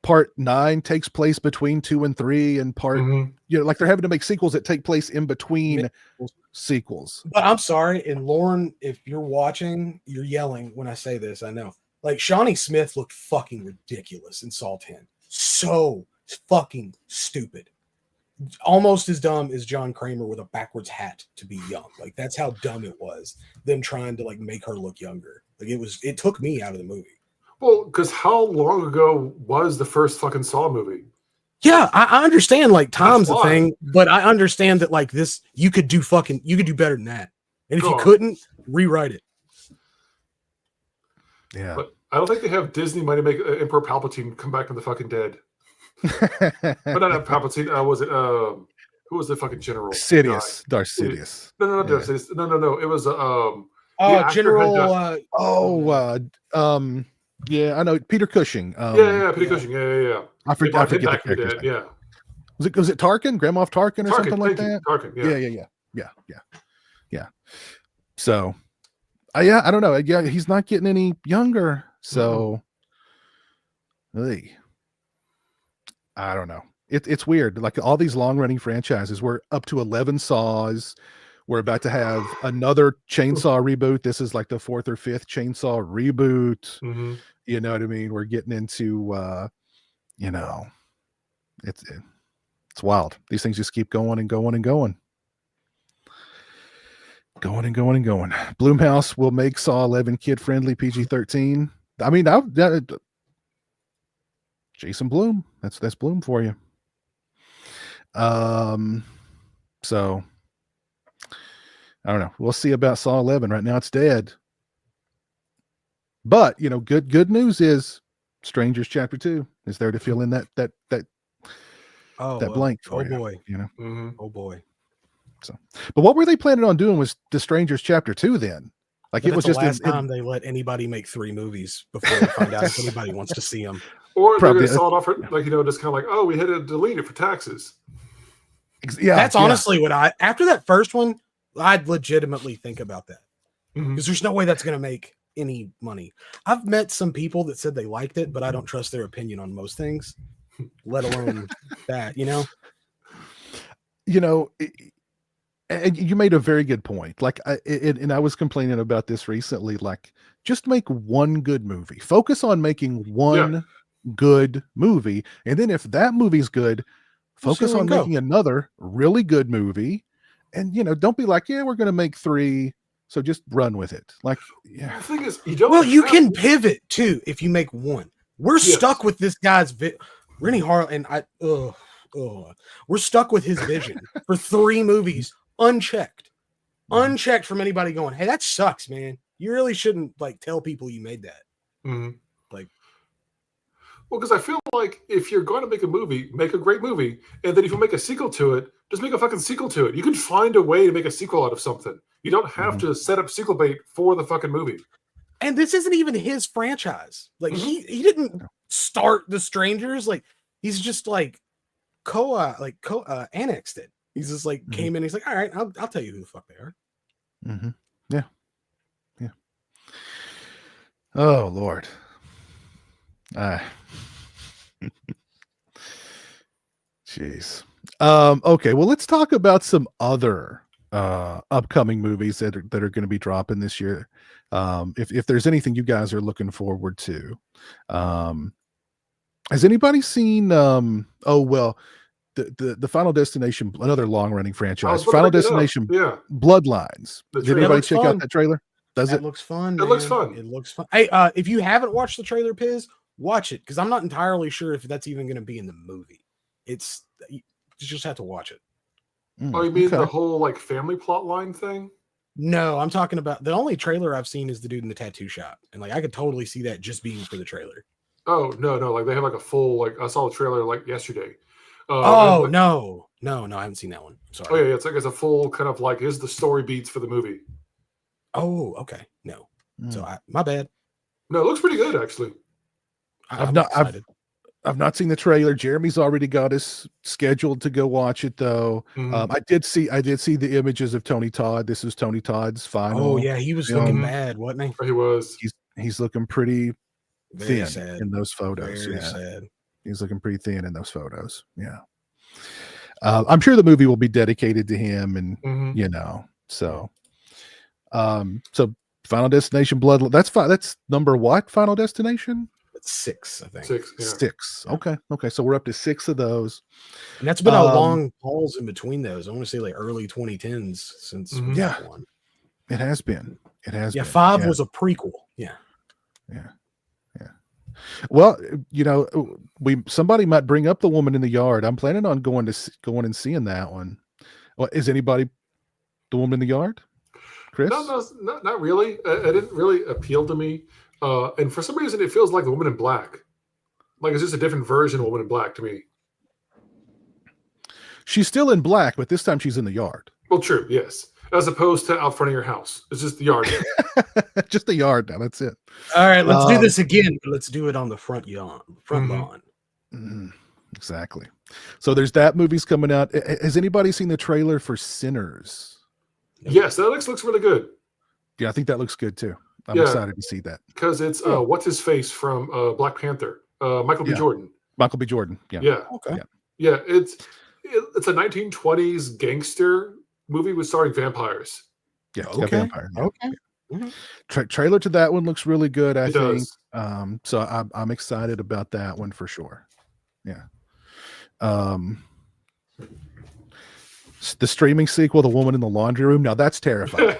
part 9 takes place between 2 and 3, and part like they're having to make sequels that take place in between sequels. But I'm sorry, and Lauren, if you're watching, you're yelling when I say this. I know, like Shawnee Smith looked fucking ridiculous in Saw 10. So fucking stupid. Almost as dumb as John Kramer with a backwards hat to be young. Like that's how dumb it was. Them trying to like make her look younger. Like it took me out of the movie. Well, because how long ago was the first fucking Saw movie? Yeah, I understand like time's a thing, but I understand that like this you could do better than that. And if you couldn't, rewrite it. Yeah. But I don't think they have Disney money to make Emperor Palpatine come back from the fucking dead. But not Palpatine. Was it who was the fucking general? Sidious. Darth Sidious. No, Darth Sidious. No. It was General. Yeah, I know Peter Cushing. Peter Cushing. Yeah. I forget the character's name. Yeah. Was it Tarkin? Grand Moff Tarkin or something like that? Tarkin. Yeah. So, I don't know. Yeah, he's not getting any younger. So, I don't know. It's weird. Like all these long-running franchises, we're up to 11 Saws. We're about to have another Chainsaw reboot. This is like the 4th or 5th Chainsaw reboot. Mm-hmm. You know what I mean? We're getting into, it's wild. These things just keep going and going and going. Going and going and going. Blumhouse will make Saw 11 kid-friendly, PG-13. I mean, Jason Blum. That's Blum for you. So I don't know. We'll see about Saw 11. Right now it's dead. But good news is Strangers Chapter 2 is there to fill in that blank for you. Boy. Mm-hmm. Oh boy. So, but what were they planning on doing was the Strangers Chapter 2 then? Like it was just the last time they let anybody make 3 movies before they find out if anybody wants to see them. Or they're going to sell it off for, like, just kind of like, oh, we had to delete it for taxes. Yeah. That's honestly what after that first one, I'd legitimately think about that. Because there's no way that's going to make any money. I've met some people that said they liked it, but I don't trust their opinion on most things, let alone that, And you made a very good point. Like, and I was complaining about this recently. Like, just make one good movie. Focus on making one good movie, and then if that movie's good, focus on making another really good movie. And don't be like, we're going to make 3, so just run with it. Like, The thing is, you can pivot too if you make one. We're stuck with this guy's Rennie Harlan, and we're stuck with his vision for 3 movies. Unchecked from anybody going, hey, that sucks, man. You really shouldn't like tell people you made that. Mhm. Like, Well, because I feel like if you're going to make a movie, make a great movie, and then if you make a sequel to it, just make a fucking sequel to it. You can find a way to make a sequel out of something. You don't have to set up sequel bait for the fucking movie. and this isn't even his franchise. Like Mhm. he didn't start The Strangers. Like he's just like annexed it. He's just like came in. He's like, all right, I'll tell you who the fuck they are. Yeah. Yeah. Oh Lord. Jeez. Okay, well, let's talk about some other upcoming movies that are going to be dropping this year. If there's anything you guys are looking forward to. Has anybody seen the Final Destination, another long-running franchise, Final Destination Bloodlines? The Did trailer. anybody looks check fun. out that trailer? Does That it? looks fun. It looks man. fun. It looks fun. Hey, if you haven't watched the trailer, Piz, watch it because I'm not entirely sure if that's even going to be in the movie. You just have to watch it. Oh, you mean Okay. the whole like family plot line thing? No, I'm talking about the only trailer I've seen is the dude in the tattoo shop, and like I could totally see that just being for the trailer. Oh no, like they have like a full like I saw the trailer like yesterday. Oh and, no, I haven't seen that one. Sorry. Oh yeah, it's like it's a full kind of like here's the story beats for the movie. Oh, okay. No. So my bad. No, it looks pretty good actually. I'm excited. I've not seen the trailer. Jeremy's already got us scheduled to go watch it though. Mhm. I did see the images of Tony Todd. This is Tony Todd's final. Oh yeah, he was looking bad, wasn't he? He was. He's looking pretty Very thin sad. in those photos. Very Yeah. sad. He's looking pretty thin in those photos. Yeah. I'm sure the movie will be dedicated to him, and Mhm. so Final Destination Blood. That's fine. That's number what? Final Destination? It's 6, I think. 6. Yeah. 6. Okay. So we're up to 6 of those. And that's been a long pause in between those. I want to say like early 2010s since we Yeah. got one. It has been. Yeah, been. 5 was a prequel. Yeah. Well, somebody might bring up The Woman in the Yard. I'm planning on going and seeing that one. Well, is anybody The Woman in the Yard? Chris? No, not really. It didn't really appeal to me. And for some reason, it feels like The Woman in Black. Like it's just a different version of Woman in Black to me. She's still in black, but this time she's in the yard. Well, true, yes. As opposed to out front of your house. It's just the yard. Just the yard now. That's it. All right, let's do this again. But let's do it on the front lawn. Exactly. So there's that movie's coming out. Has anybody seen the trailer for Sinners? Yes, that looks really good. Yeah, I think that looks good too. I'm excited to see that. Because it's what's his face from Black Panther, Michael B. Jordan. Michael B. Jordan. Yeah. Yeah. Okay. Yeah. It's a 1920s gangster movie with starring vampires. Yeah. Okay. Vampire. Yeah. Okay. Mm-hmm. Trailer to that one looks really good. I think. Does. So I'm excited about that one for sure. Yeah. The streaming sequel, The Woman in the Laundry Room. Now that's terrifying.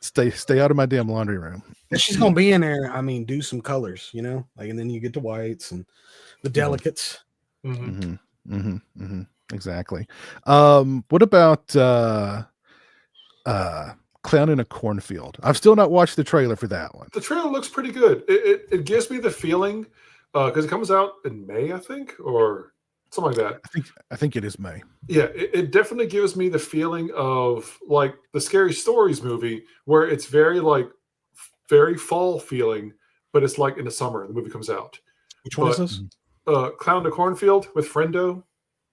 Stay out of my damn laundry room. She's gonna be in there. I mean, do some colors, and then you get the whites and the delicates. Exactly. What about Clown in a Cornfield? I've still not watched the trailer for that one. The trailer looks pretty good. It gives me the feeling because it comes out in May, I think, or something like that. I think it is May. Yeah, it definitely gives me the feeling of like the Scary Stories movie, where it's very fall feeling, but it's like in the summer the movie comes out. Which one is this? Clown in the Cornfield with Friendo.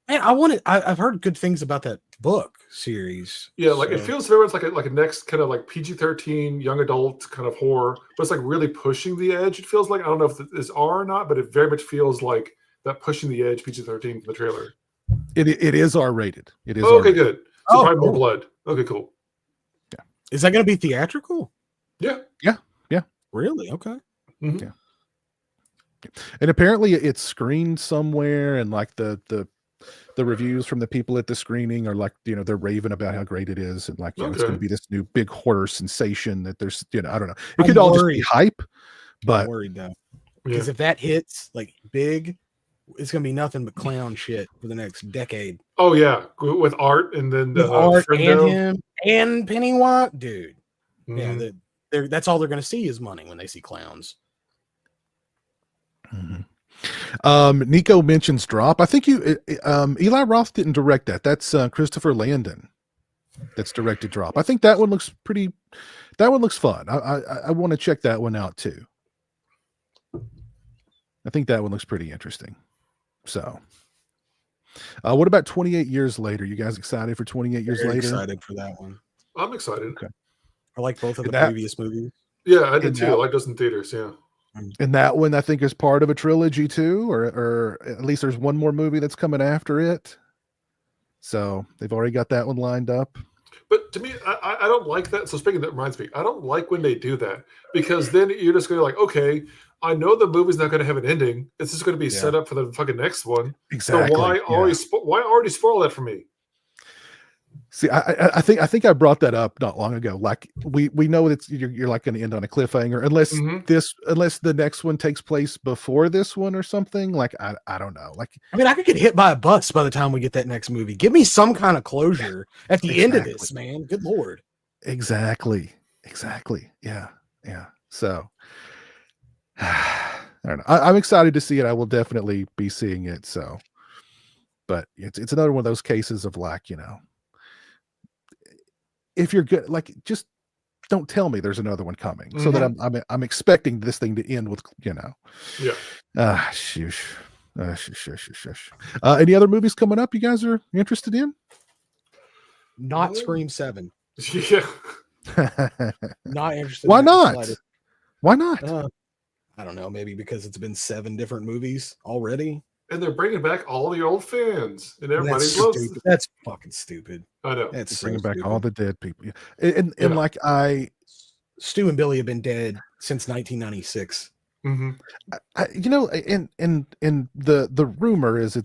Man, I've heard good things about that book series. Yeah, it feels very much like a next kind of like PG-13 young adult kind of horror, but it's like really pushing the edge. It feels like, I don't know if it's R or not, but it very much feels like that pushing the edge PG-13 from the trailer. It is R-rated. It is. Okay, R-rated. good. So probably more cool. blood. Okay, cool. Yeah. Is that going to be theatrical? Yeah. Really? Okay. Mm-hmm. Yeah. And apparently it's screened somewhere, and like the reviews from the people at the screening are like, they're raving about how great it is, and like, it's going to be this new big horror sensation that there's, I don't know. It could all just be hype, but I'm worried though. Because if that hits like big, it's going to be nothing but clown shit for the next decade. Oh yeah, with Art and then With Art Friendo. and him and Pennywise, dude. Mm-hmm. Yeah, That's all they're going to see is money when they see clowns. Nico mentions Drop. I think Eli Roth didn't direct that. That's Christopher Landon that's directed Drop. I think that one looks fun. I want to check that one out too. I think that one looks pretty interesting. So what about 28 Years Later? You guys excited for 28 Years Very Later? excited for that one. I'm excited. Okay. I like both of the That- previous movies. Yeah, I did And too. I that- like those in theaters. Yeah. And that one I think is part of a trilogy too, or at least there's one more movie that's coming after it. So they've already got that one lined up. But to me, I don't like that. So speaking of that reminds me, I don't like when they do that because then you're just going to like, okay, I know the movie's not going to have an ending. It's just going to be set up for the fucking next one. Exactly. So why already spoil that for me? See, I think I brought that up not long ago. Like we know that you're like going to end on a cliffhanger unless the next one takes place before this one or something. Like I don't know. Like I mean, I could get hit by a bus by the time we get that next movie. Give me some kind of closure at the end of this, man. Good Lord. Exactly. Yeah. So I don't know. I'm excited to see it. I will definitely be seeing it. So, but it's another one of those cases of like, if you're good, like just don't tell me there's another one coming, so that I'm expecting this thing to end with, Yeah. Shush. Any other movies coming up you guys are interested in? Not Scream 7. Yeah. Not interested. Why in that not? slightest. Why not? I don't know. Maybe because it's been 7 different movies already. And they're bringing back all the old fans, and everybody That's loves. stupid. That's fucking stupid. I know. That's Bringing so back stupid. all the dead people. Yeah. And like Stu and Billy have been dead since 1996. Mm-hmm. And the rumor is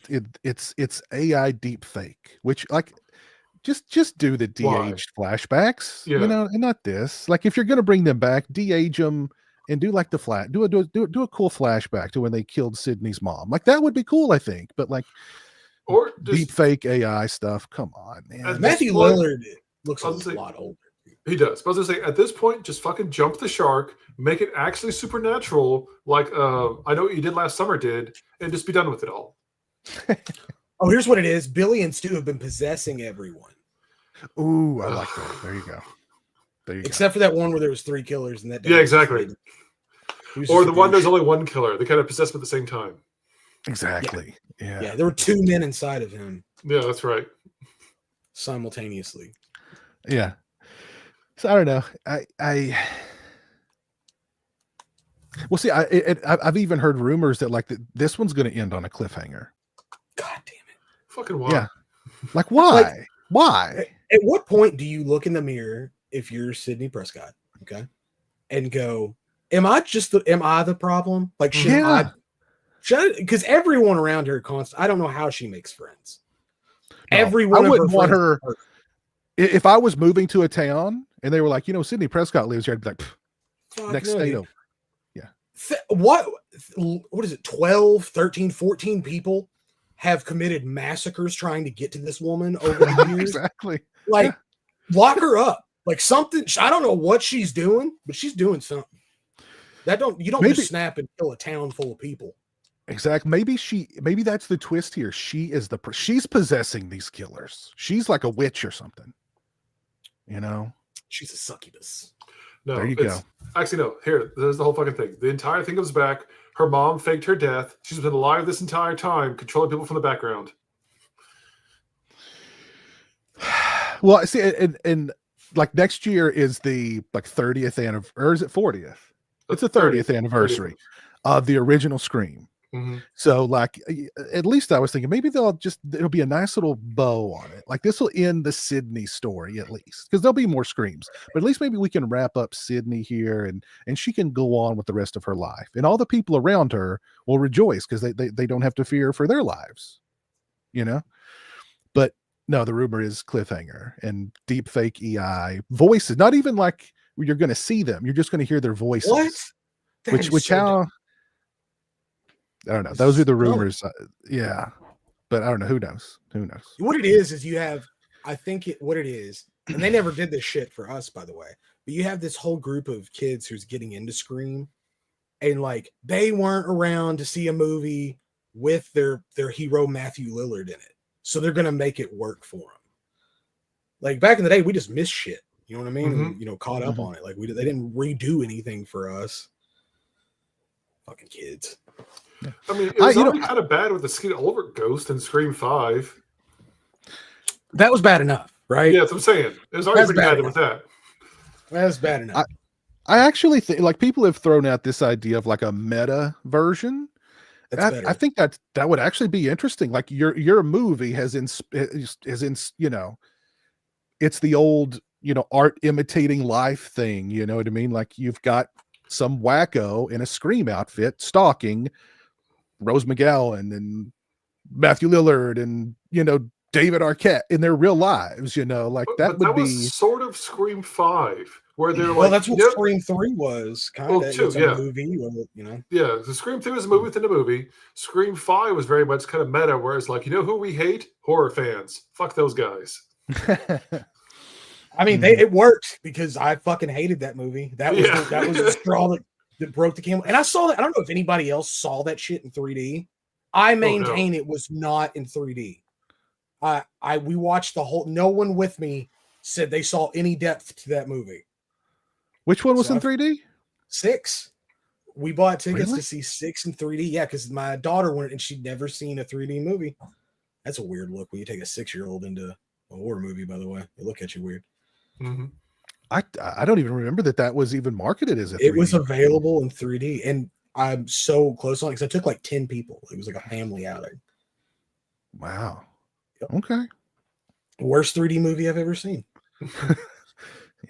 it's AI deep fake, which like just do the de-aged flashbacks, and not this. Like if you're gonna bring them back, de-age them and do like the do a cool flashback to when they killed Sydney's mom. Like that would be cool, I think. But like Or just, deep fake AI stuff, come on, man. Matthew Lillard looks a lot older. He does. But I was gonna say, at this point, just fucking jump the shark, make it actually supernatural, like I know what you did last summer did, and just be done with it all. Oh, here's what it is. Billy and Stu have been possessing everyone. Ooh, I like that. There you go. Except for that one where there was 3 killers and that. Yeah, exactly. Or the one there's only one killer. They kind of possess him at the same time. Exactly. Yeah. There were 2 men inside of him. Yeah, that's right. Simultaneously. Yeah. So I don't know. Well, see, I've even heard rumors that like this one's going to end on a cliffhanger. God damn it! Fucking why? Yeah. Like why? Why? At what point do you look in the mirror if you're Sidney Prescott, okay, and go, "Am I the problem? Like, because everyone around her I don't know how she makes friends. No, Everyone I wouldn't want her. If I was moving to a town and they were like, Sidney Prescott lives here, I'd be like, next state over. Yeah. What is it? 12, 13, 14 people have committed massacres trying to get to this woman over the years. Exactly. Like, lock her up. Like something. I don't know what she's doing, but she's doing something. You don't just snap and kill a town full of people. Exactly. Maybe that's the twist here. She's possessing these killers. She's like a witch or something. She's a succubus. No, there you go. Actually, no. Here, there's the whole fucking thing. The entire thing comes back. Her mom faked her death. She's been alive this entire time, controlling people from the background. Well, see, and like next year is the 30th anniversary, or is it 40th? It's the 30th anniversary of the original Scream. Mm-hmm. So like, at least I was thinking maybe it'll be a nice little bow on it. Like this will end the Sydney story at least, because there'll be more Screams, but at least maybe we can wrap up Sydney here and she can go on with the rest of her life, and all the people around her will rejoice because they don't have to fear for their lives, but no, the rumor is cliffhanger and deep fake EI voices, not even like you're going to see them. You're just going to hear their voices. What? Which how I don't know. Those are the rumors. Yeah, but I don't know. Who knows? What it is you have. I think what it is, and they never did this shit for us, by the way. But you have this whole group of kids who's getting into Scream, and like they weren't around to see a movie with their hero Matthew Lillard in it, so they're gonna make it work for them. Like back in the day, we just missed shit. You know what I mean? Mhm. And, you know, caught up on it. Like they didn't redo anything for us. Fucking kids. I mean, it was already kind of bad with the Skeet Ulrich ghost in Scream 5. That was bad enough, right? Yeah, that's what I'm saying. It was already That's pretty bad bad with that. That was bad enough. I actually think like people have thrown out this idea of like a meta version. That's better. I think that would actually be interesting. Like your movie has in you know, it's the old, you know, art imitating life thing. You know what I mean? Like you've got some wacko in a Scream outfit stalking Rose McGowan and Matthew Lillard and, you know, David Arquette in their real lives, you know, like that would be was sort of Scream 5, where they're well, like, that's what Scream 3 was, kind of. Well, too, it's a yeah. movie, or, you know. Yeah, the Scream 2 is a movie within a movie. Scream 5 was very much kind of meta, where it's like, you know who we hate? Horror fans. Fuck those guys. I mean, it worked because I fucking hated that movie. That was Yeah. that was the straw that broke the camel. And I saw that. I don't know if anybody else saw that shit in 3D. I maintain it was not in 3D. We watched the whole. No one with me said they saw any depth to that movie. Which one was in 3D? 6. We bought tickets Really? to see 6 in 3D. Yeah, because my daughter went and she'd never seen a 3D movie. That's a weird look when you take a 6-year-old into a horror movie. By the way, they look at you weird. Mm-hmm. I don't even remember that was even marketed as a 3D. It was available in 3D, and I'm so close on it because I took like 10 people. It was like a family outing. Wow. Yep. Okay. Worst 3D movie I've ever seen.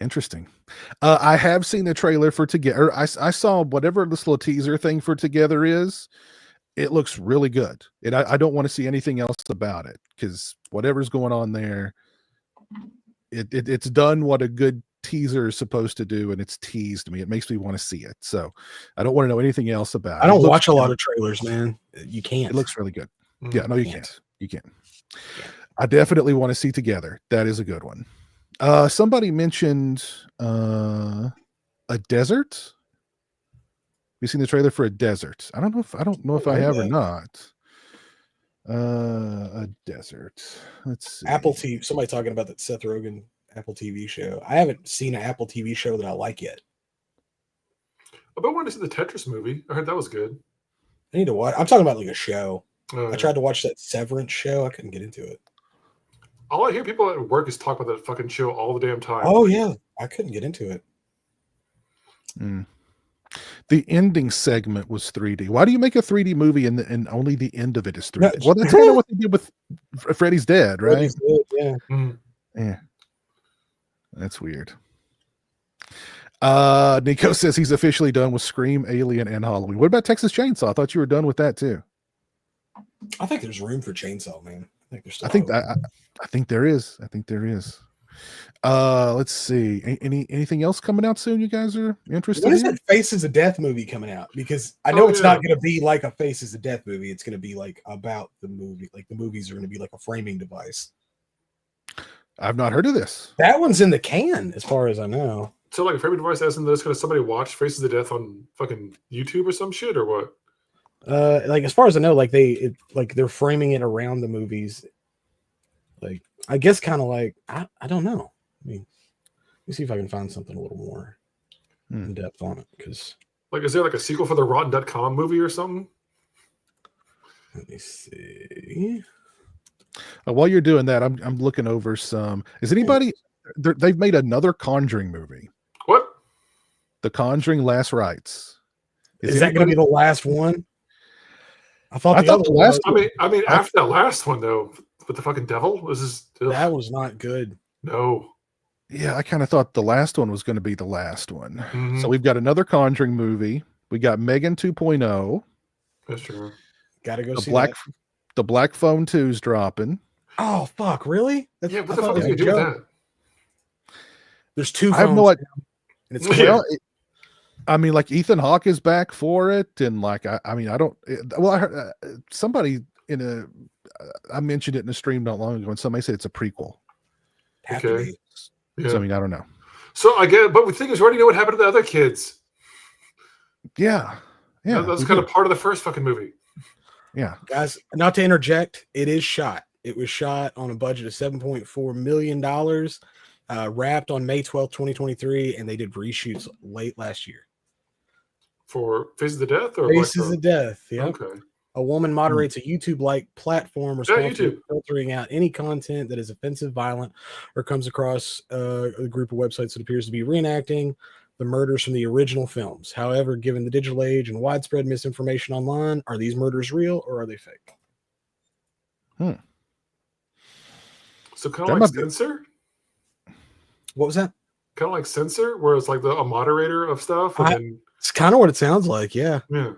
Interesting. I have seen the trailer for Together. I saw whatever this little teaser thing for Together is. It looks really good. And I don't want to see anything else about it because whatever's going on there, it's done what a good teaser is supposed to do, and it's teased me. It makes me want to see it. So I don't want to know anything else about it. I don't watch a lot of trailers, man. You can't. It looks really good. Mm-hmm. Yeah, no, you can't. You can't. I definitely want to see Together. That is a good one. Somebody mentioned a desert. You seen the trailer for a desert? I don't know if I have or not. A desert. Let's see. Apple TV. Somebody talking about that Seth Rogen Apple TV show. I haven't seen an Apple TV show that I like yet. I've been wanting to see the Tetris movie. I heard that was good. I need to watch. I'm talking about like a show. Oh, I tried to watch that Severance show. I couldn't get into it. All I hear people at work is talk about that fucking show all the damn time. Oh yeah, I couldn't get into it. The ending segment was 3D. Why do you make a 3D movie and only the end of it is 3D? No, Well, that's kind of what they did with Freddy's Dead, right? Freddy's Dead, yeah. Mm. Yeah. That's weird. Nico says he's officially done with Scream, Alien, and Halloween. What about Texas Chainsaw? I thought you were done with that too. I think there's room for Chainsaw, man. I think there's still I think there is. I think there is. Let's see. Anything else coming out soon? You guys are interested? When is in? that Faces of Death movie coming out? Because I know it's not going to be like a Faces of Death movie. It's going to be like about the movie. Like the movies are going to be like a framing device. I've not heard of this. That one's in the can, as far as I know. So like a framing device, as in there's gonna somebody watch Faces of Death on fucking YouTube or some shit or what? Like as far as I know, like they're framing it around the movies. Like I guess kind of like I don't know. I mean, let me see if I can find something a little more in depth on it. Because like, is there like a sequel for the Rotten.com movie or something? let me see. While you're doing that, I'm looking over some. Is anybody? They've made another Conjuring movie. What? The Conjuring: Last Rites. Is that going to be the last one? I thought the last. I mean, after that last one though, with the fucking devil, that was not good. No. Yeah, I kind of thought the last one was going to be the last one. Mm-hmm. So we've got another Conjuring movie. We got Megan 2.0. That's true. Got to go see The Black Phone 2's dropping. Oh fuck! Really? Yeah. What the fuck is you do with that? There's 2 phones. I have no idea. And it's Well, I mean, like Ethan Hawke is back for it, and like I mean, I don't. Well, I heard somebody I mentioned it in a stream not long ago, and somebody said it's a prequel. have to Okay. be. Yeah. So I mean, I don't know. So I get, but the thing is, we already know what happened to the other kids. Yeah. That was we kind did. of part of the first fucking movie. Yeah. Guys, not to interject, it is shot. It was shot on a budget of $7.4 million, wrapped on May 12th, 2023, and they did reshoots late last year. For Faces of Death or Faces of Death, yeah. Okay. A woman moderates a YouTube-like platform responsible YouTube. for filtering out any content that is offensive, violent, or comes across a group of websites that appears to be reenacting the murders from the original films. However, given the digital age and widespread misinformation online, are these murders real or are they fake? So kind That of like might be- Censor? What was that? Kind of like Censor, where it's like a moderator of stuff. And then, It's kind of what it sounds like, yeah. yeah.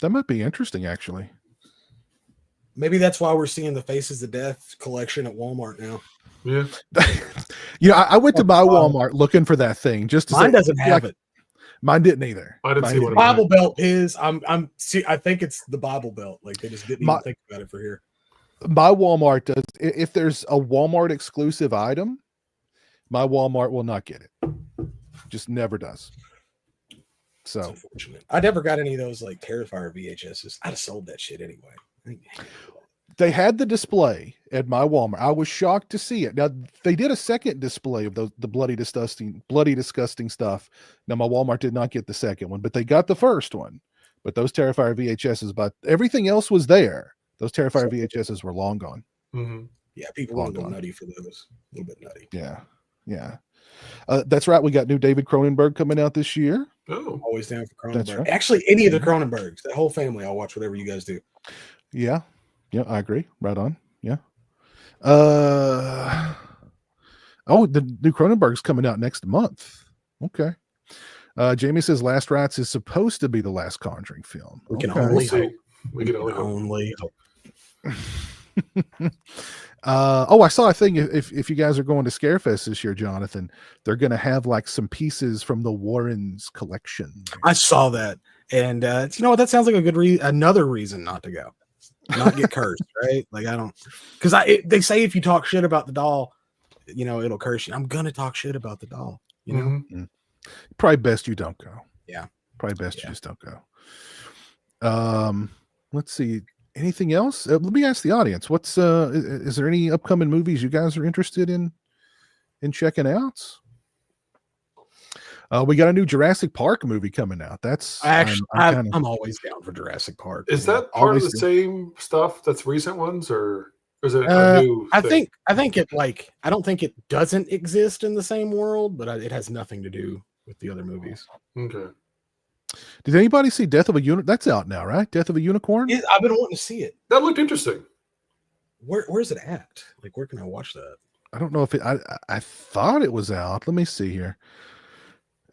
That might be interesting, actually. Maybe that's why we're seeing the Faces of Death collection at Walmart now. Yeah. I went to my Walmart looking for that thing just to Mine say, doesn't have it. Mine didn't either. I didn't Mine see one. Bible Belt is. I think it's the Bible Belt. Like they just didn't even think about it for here. My Walmart does. If there's a Walmart exclusive item, my Walmart will not get it. Just never does. It's So unfortunate. I never got any of those like Terrifier VHSs. I'd have sold that shit anyway. they had the display at my Walmart. I was shocked to see it. Now they did a second display of the bloody disgusting stuff. Now my Walmart did not get the second one, but they got the first one. But those Terrifier VHSs, but everything else was there. Those Terrifier VHSs were long gone. Mm-hmm. Yeah, people Long were a little gone. nutty for those. A little bit nutty. Yeah. That's right. We got new David Cronenberg coming out this year. Oh. Always down for Cronenberg. That's right. Actually, any of the Cronenbergs, that whole family, I'll watch whatever you guys do. Yeah, I agree. Right on. Yeah. Oh, the new Cronenberg's coming out next month. Okay. Jamie says Last Rites is supposed to be the last Conjuring film. We can Okay. only We'll see. hope. We can only hope. Only hope. I saw a thing. If you guys are going to Scarefest this year, Jonathan, they're going to have like some pieces from the Warrens collection. I saw that, and you know what? That sounds like a good another reason not to go, not get cursed, right? Like I don't, because they say if you talk shit about the doll, you know it'll curse you. I'm gonna talk shit about the doll, you know. Mm-hmm. Probably best you don't go. Yeah. Probably best you just don't go. Let's see. Anything else? Let me ask the audience. What's is there any upcoming movies you guys are interested in checking out? We got a new Jurassic Park movie coming out. That's Actually, I'm I'm always down for Jurassic Park. Is that part of the Always same stuff that's recent ones, or is it a new thing? I think it like I don't think it doesn't exist in the same world, but it has nothing to do with the other movies. Okay. Did anybody see Death of a Unicorn? That's out now, right? Death of a Unicorn? I've been wanting to see it. That looked interesting. Where's it at? Like, where can I watch that? I don't know if I thought it was out. Let me see here.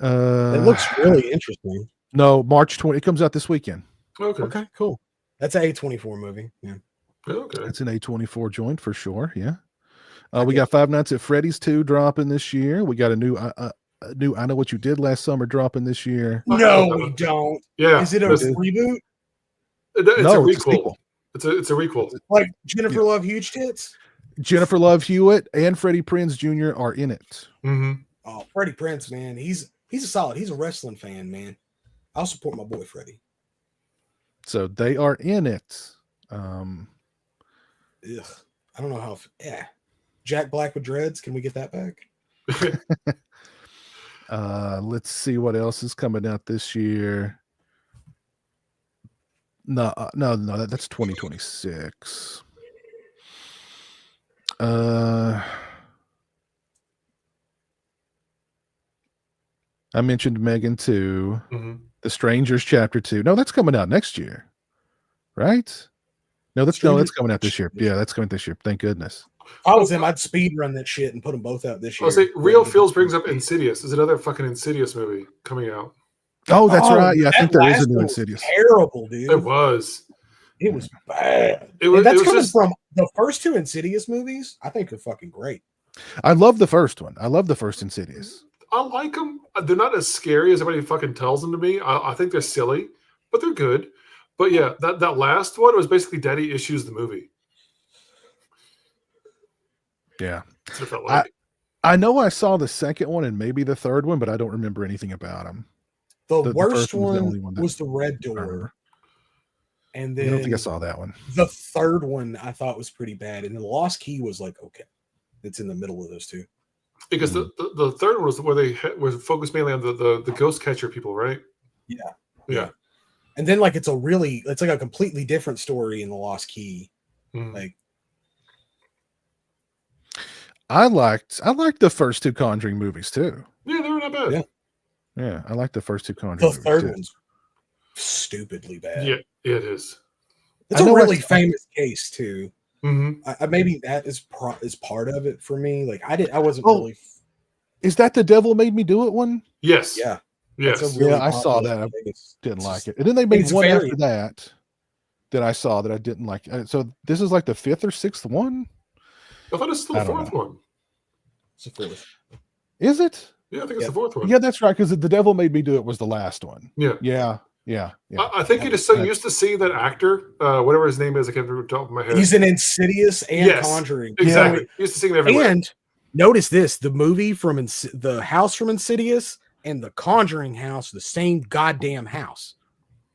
It looks really interesting. No, March 20. It comes out this weekend. Okay. Okay, cool. That's an A24 movie. Yeah. Okay. It's an A24 joint for sure. Yeah. We got Five Nights at Freddy's 2 dropping this year. We got a new I Know What You Did Last Summer dropping this year. No, we don't. Yeah. Is it a reboot? It's No, a it's a requel. sequel. It's a requel. Like Jennifer Love Huge Tits? Jennifer Love Hewitt and Freddie Prinze Jr. are in it. Mm-hmm. Oh, Freddie Prinze, man. He's a solid. He's a wrestling fan, man. I'll support my boy Freddie. So they are in it. Ugh. I don't know how. Jack Black with dreads. Can we get that back? Let's see what else is coming out this year. No, that's 2026. I mentioned Megan 2. Mm-hmm. The Strangers Chapter 2. No, that's coming out next year, right? That's coming out this year. Yeah, that's coming this year. Thank goodness. If I was him, I'd speed run that shit and put them both out this year. I'll say Real Feels brings up Insidious. There's another fucking Insidious movie coming out. Oh, that's right. Yeah, I that think there is a last new one was Insidious. Terrible, dude. It was. It was bad. It was. And that's It was coming just, from the first two Insidious movies. I think are fucking great. I love the first one. I love the first Insidious. I like them. They're not as scary as everybody fucking tells them to be. I think they're silly, but they're good. But yeah, that last one was basically Daddy Issues the movie. Yeah. That's what it felt like. I know I saw the second one and maybe the third one, but I don't remember anything about them. The first worst one was the one only one that was the Red I remember. Door. And I don't think I then saw that one. the third one I thought was pretty bad. And the Lost Key was like, okay. It's in the middle of those two. Because the third one was where they was focused mainly on the ghost catcher people, right? Yeah. And then like it's like a completely different story in the Lost Key. Like I liked the first two Conjuring movies too. Yeah, they were not bad. Yeah, I liked the first two Conjuring the movies third too. one's stupidly bad. Yeah, it is. It's a really famous case too. Mm-hmm. Maybe that is part of it for me. Like I wasn't Oh, really. Is that the Devil Made Me Do It one? Yes. Yeah. Yes. That's a really I saw popular that. I case. didn't It's like just- it. And then they made it's one very- after that I saw that I didn't like. So this is like the fifth or sixth one? I thought it's still I the don't fourth know. one. It's the fourth. Is it? Yeah, I think it's Yeah. the fourth one. Yeah, that's right. Because the Devil Made Me Do It was the last one. Yeah. Yeah. I think you're just so used to seeing that actor, whatever his name is, I can't remember the top of my head. He's an Insidious and Yes, Conjuring. Exactly. Used to seeing it everywhere. And notice this: the movie from the house from Insidious and the Conjuring house, the same goddamn house.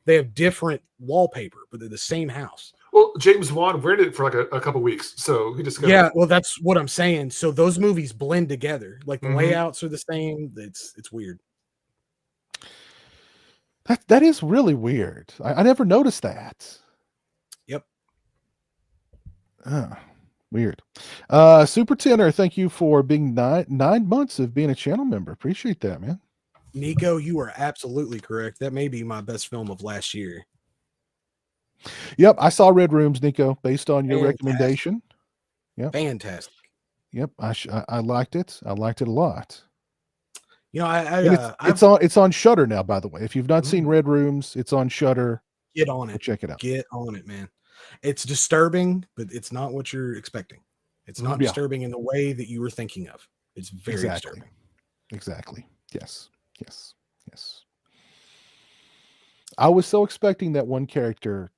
They have different wallpaper, but they're the same house. Well, James Wan rented it for like a couple weeks, so he just got Yeah, well, that's what I'm saying. So those movies blend together. Like the Mhm. layouts are the same. It's weird. That is really weird. I never noticed that. Yep. Weird. Super Tenor, thank you for being 9 months of being a channel member. Appreciate that, man. Nico, you are absolutely correct. That may be my best film of last year. Yep, I saw Red Rooms, Nico, based on your Fantastic. recommendation. Yep. Fantastic. Yep, I liked it. I liked it a lot. You know, It's on Shudder now, by the way. If you've not seen Red Rooms, it's on Shudder. get on it. Check it out. Get on it, man. It's disturbing, but it's not what you're expecting. It's not disturbing in the way that you were thinking of. It's very disturbing. Exactly. Yes. I was so expecting that one character.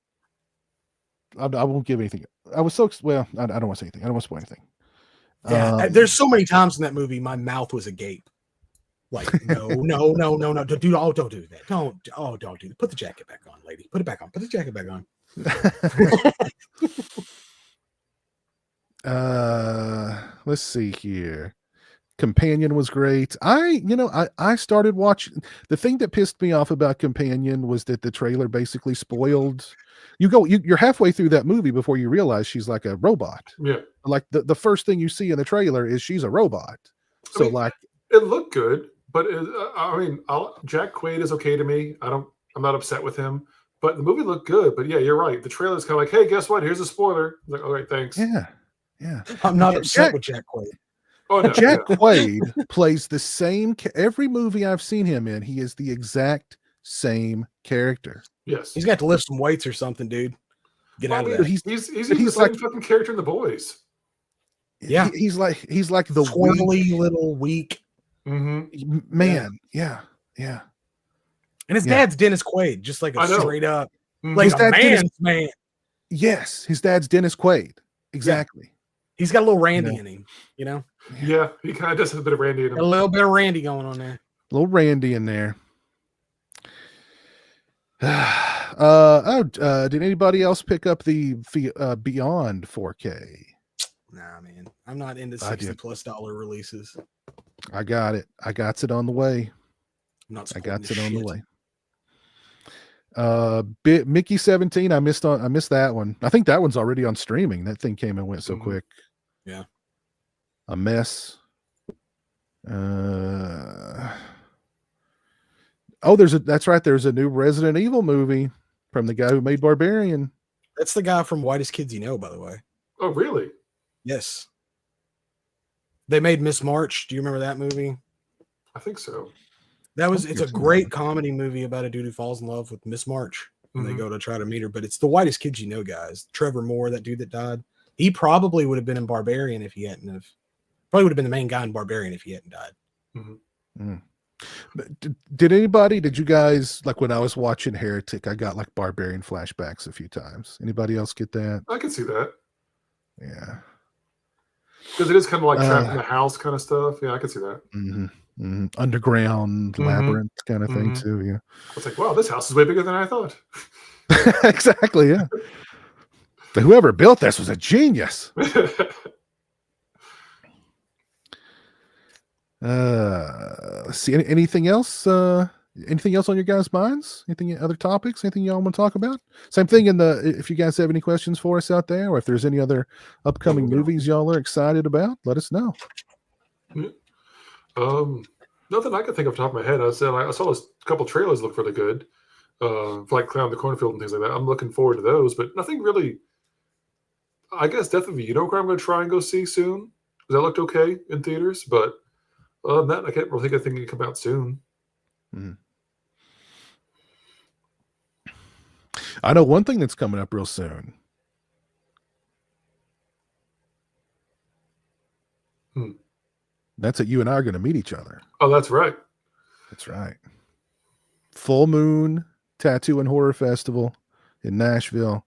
I won't give anything. I was so well. I don't want to say anything. I don't want to spoil anything. Yeah, there's so many times in that movie my mouth was agape. Like, no, dude, don't do that. Don't do that. Put the jacket back on, lady. Put it back on. Put the jacket back on. Let's see here. Companion was great. I started watching. The thing that pissed me off about Companion was that the trailer basically spoiled. You're halfway through that movie before you realize she's like a robot. Yeah. Like the first thing you see in the trailer is she's a robot. So it looked good, but Jack Quaid is okay to me. I'm not upset with him, but the movie looked good. But yeah, you're right. The trailer is kind of like, hey, guess what? Here's a spoiler. Like, all right, thanks. Yeah. I'm not upset with Jack Quaid. Oh, no, Jack Quaid plays the same. Every movie I've seen him in, he is the exact same character. Yes, he's got to lift some weights or something, dude. Get out of that. He's the same fucking character in The Boys. Yeah, he's like the twirly little weak man. Yeah. And his dad's Dennis Quaid, just like a straight up, like his a man's man. Yes, his dad's Dennis Quaid. Exactly. Yeah. He's got a little Randy in him, you know. Yeah, he kind of does have a bit of Randy in him. A little bit of Randy going on there. A little Randy in there. Did anybody else pick up the Beyond 4K? Nah, man, I'm not into $60+ releases. I got it. I got it on the way. I got it on the way. Mickey 17. I missed that one. I think that one's already on streaming. That thing came and went so quick. Yeah. A mess. That's right. There's a new Resident Evil movie from the guy who made Barbarian. That's the guy from Whitest Kids You Know, by the way. Oh, really? Yes. They made Miss March. Do you remember that movie? I think so. It's a great comedy movie about a dude who falls in love with Miss March and they go to try to meet her. But it's the Whitest Kids You Know guys. Trevor Moore, that dude that died. He probably would have been in Barbarian if he hadn't have. Probably would have been the main guy in Barbarian if he hadn't died. Did you guys, like when I was watching Heretic, I got like Barbarian flashbacks a few times. Anybody else get that? I can see that. Yeah. Because it is kind of like trapped in Uh, the house kind of stuff. Yeah, I can see that. Underground labyrinth kind of thing Mhm. too. Yeah. I was like, wow, this house is way bigger than I thought. Exactly. Yeah. But whoever built this was a genius. Let's see. Anything else? Anything else on your guys' minds? Anything? Other topics? Anything y'all want to talk about? Same thing in the. If you guys have any questions for us out there, or if there's any other upcoming movies y'all are excited about, let us know. Nothing I can think of top of my head. I said I saw a couple trailers look really good, for like Clown the Cornfield and things like that. I'm looking forward to those, but nothing really. I guess Death of a Unocry I'm going to try and go see soon. That looked okay in theaters, but other than that, I can't really think of anything to come out soon. I know one thing that's coming up real soon. That's that you and I are going to meet each other. Oh, that's right. That's right. Full Moon Tattoo and Horror Festival in Nashville.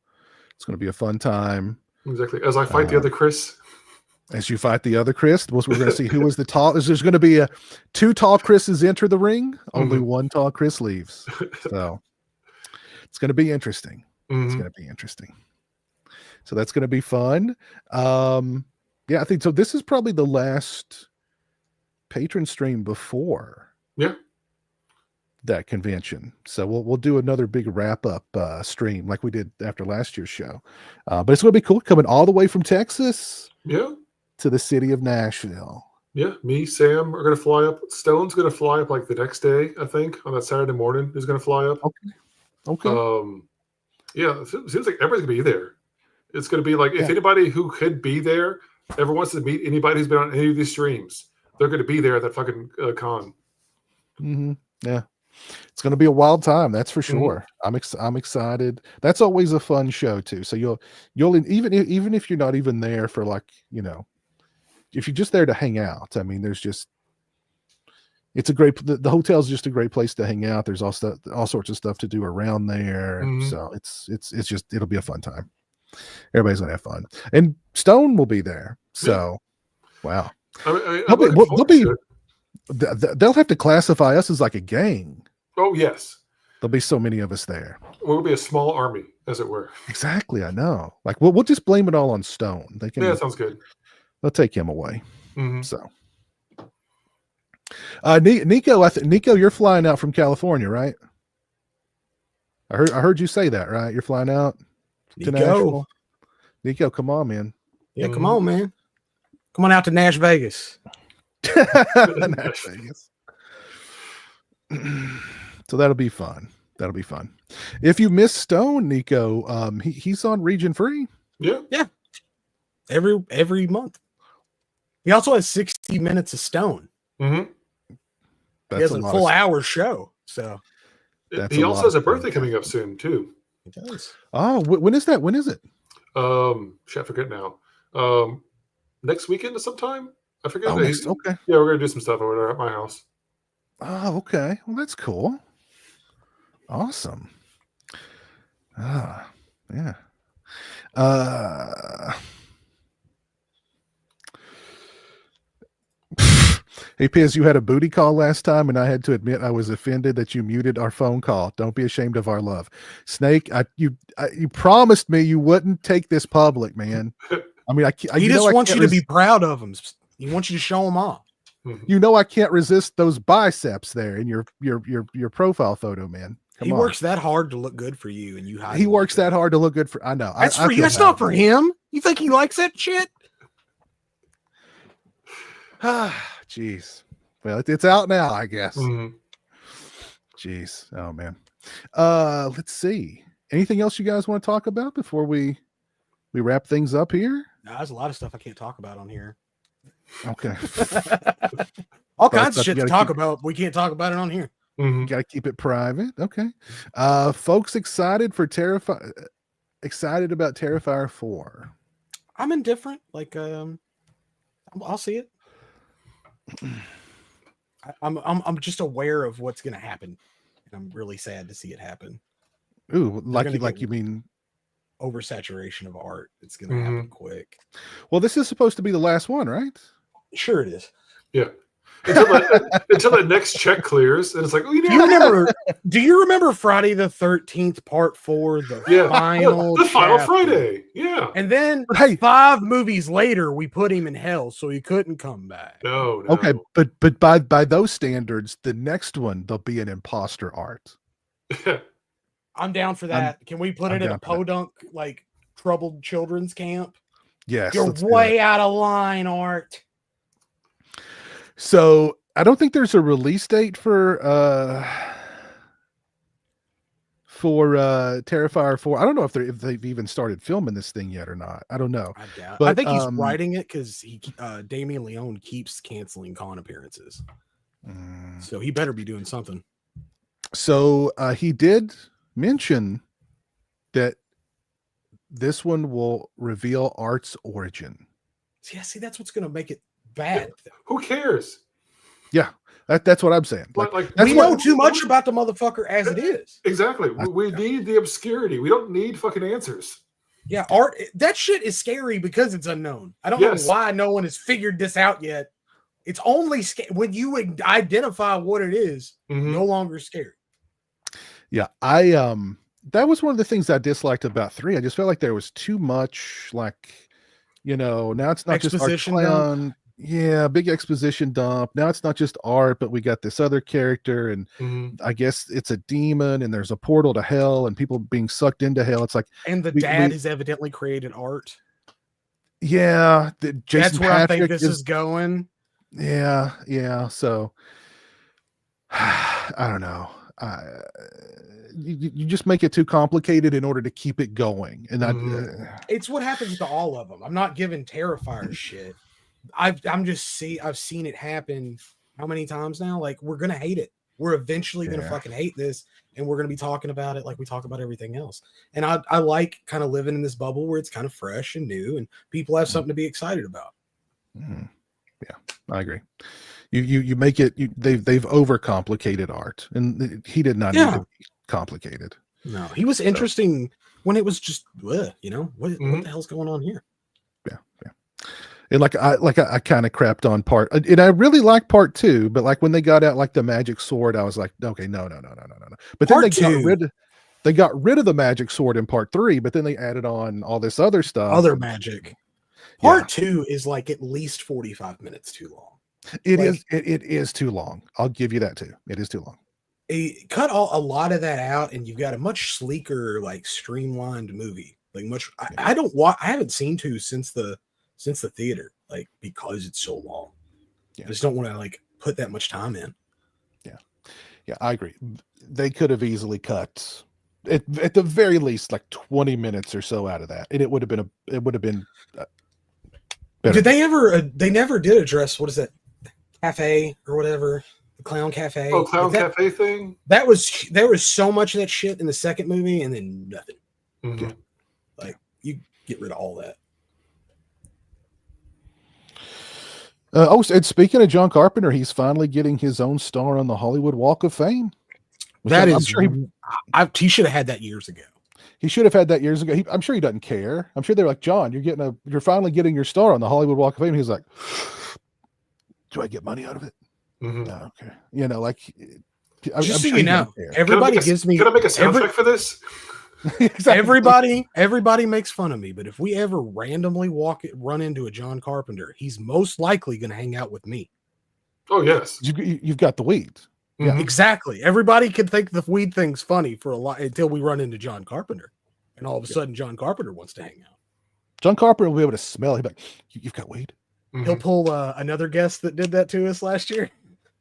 It's going to be a fun time. Exactly. As I fight the other Chris. As you fight the other Chris, we're going to see who is the tall. There's going to be two tall Chris's enter the ring. Only one tall Chris leaves. So it's going to be interesting. It's going to be interesting. So that's going to be fun. Yeah, I think so. This is probably the last patron stream before that convention. So we'll do another big wrap up stream like we did after last year's show. But it's going to be cool coming all the way from Texas. Yeah. To the city of Nashville. Yeah, me, Sam are going to fly up. Stone's going to fly up like the next day, I think, on that Saturday morning. He's going to fly up. Okay. Yeah, it seems like everybody's going to be there. It's going to be like if anybody who could be there ever wants to meet anybody who's been on any of these streams, they're going to be there at that fucking con. Yeah, it's going to be a wild time. That's for sure. I'm excited. That's always a fun show too. So you'll even if you're not even there for like if you're just there to hang out, I mean, it's a great. The hotel's just a great place to hang out. There's all sorts of stuff to do around there. So it'll be a fun time. Everybody's gonna have fun, and Stone will be there. So, wow, they'll have to classify us as like a gang. Oh yes, there'll be so many of us there. We'll be a small army, as it were. Exactly, I know. Like we'll just blame it all on Stone. They can. Yeah, that sounds good. They'll take him away. So, Nico, Nico, you're flying out from California, right? I heard you say that, right? You're flying out to Nashville. Nico, come on, man. Yeah, come on, man. Come on out to Nash Vegas. Nash Vegas. So that'll be fun. That'll be fun. If you miss Stone, Nico, he's on Region Free. Yeah. Every month. He also has 60 minutes of Stone. He has a full hour show. So he also has a birthday coming up soon too. He does. Oh, when is that? When is it? I forget now. Next weekend sometime. I forget. Okay. Yeah, we're gonna do some stuff over there at my house. Oh, okay. Well, that's cool. Awesome. Yeah. Hey, Piz, you had a booty call last time, and I had to admit I was offended that you muted our phone call. Don't be ashamed of our love. Snake, you promised me you wouldn't take this public, man. I mean, he just wants you to be proud of him. He wants you to show him off. You know I can't resist those biceps there in your profile photo, man. He works that hard to look good for you, and you hide. He works that hard to look good for. I know. That's for you. That's not for him. You think he likes that shit? Jeez. Well, it's out now, I guess. Jeez. Oh man. Let's see. Anything else you guys want to talk about before we wrap things up here? No, there's a lot of stuff I can't talk about on here. Okay. All kinds of shit to talk about. We can't talk about it on here. Got to keep it private. Okay. Folks excited about Terrifier 4. I'm indifferent. Like, I'll see it. I'm just aware of what's going to happen, and I'm really sad to see it happen. Ooh, like you mean oversaturation of art. It's gonna happen quick. Well, this is supposed to be the last one, right? Sure, it is. Yeah. Until the next check clears, and it's like, oh, you know. Do you remember Friday the 13th, Part 4, the final Friday? Yeah. And then 5 movies later, we put him in hell, so he couldn't come back. No. Okay, but by those standards, the next one there'll be an imposter art. I'm down for that. Can we put it in a podunk like troubled children's camp? Yes, you're way out of line, Art. So I don't think there's a release date for Terrifier 4. I don't know if they've even started filming this thing yet or not. I don't know. I doubt. But I think he's writing it because Damien Leone keeps canceling con appearances. So he better be doing something. So he did mention that this one will reveal Art's origin. Yeah, see, that's what's going to make it bad. Who cares? Yeah, that's what I'm saying. We know too much about the motherfucker as it is. Exactly. We need the obscurity. We don't need fucking answers. Yeah, Art, that shit is scary because it's unknown. I don't know why no one has figured this out yet. It's only when you identify what it is, no longer scary. Yeah, that was one of the things I disliked about 3. I just felt like there was too much, now it's not just Art Clown. Yeah, big exposition dump. Now it's not just Art, but we got this other character, and I guess it's a demon, and there's a portal to hell, and people being sucked into hell. It's like, and the dad has evidently created Art. Yeah, that's where I think this is going. Yeah. So I don't know. You just make it too complicated in order to keep it going, and it's what happens to all of them. I'm not giving Terrifier shit. I've seen it happen how many times now? Like, we're gonna hate it. We're eventually gonna fucking hate this, and we're gonna be talking about it like we talk about everything else. And I like kind of living in this bubble where it's kind of fresh and new, and people have something to be excited about. Yeah, I agree. You make it. They've overcomplicated Art, and he did not need to be complicated. No, he was interesting when it was just what the hell's going on here? Yeah. And I kind of crapped on part, and I really like Part 2, but like when they got out like the magic sword, I was like, okay, no. But then they got rid of the magic sword in Part 3, but then they added on all this other stuff, other magic. Part 2 is like at least 45 minutes too long. It is too long. I'll give you that too. It is too long. Cut a lot of that out, and you've got a much sleeker, like streamlined movie. Like I haven't seen 2 since the theater, like, because it's so long. I just don't want to like put that much time in. Yeah, I agree. They could have easily cut at the very least like 20 minutes or so out of that, and it would have been better. Did they ever? They never did address what is that cafe or whatever, the clown cafe. Oh, cafe thing. There was so much of that shit in the second movie, and then nothing. Like, you get rid of all that. And speaking of John Carpenter, he's finally getting his own star on the Hollywood Walk of Fame. He should have had that years ago. He should have had that years ago. I'm sure he doesn't care. I'm sure they're like, John, you're finally getting your star on the Hollywood Walk of Fame. He's like, do I get money out of it? No, okay. Everybody gives me. Can I make a soundtrack for this? Exactly. Everybody makes fun of me, but if we ever randomly run into a John Carpenter, he's most likely going to hang out with me. Oh yes, you've got the weed. Yeah, exactly. Everybody can think the weed thing's funny for a lot until we run into John Carpenter, and all of a sudden John Carpenter wants to hang out. John Carpenter will be able to smell. He'll be like, "You've got weed." He'll pull another guest that did that to us last year.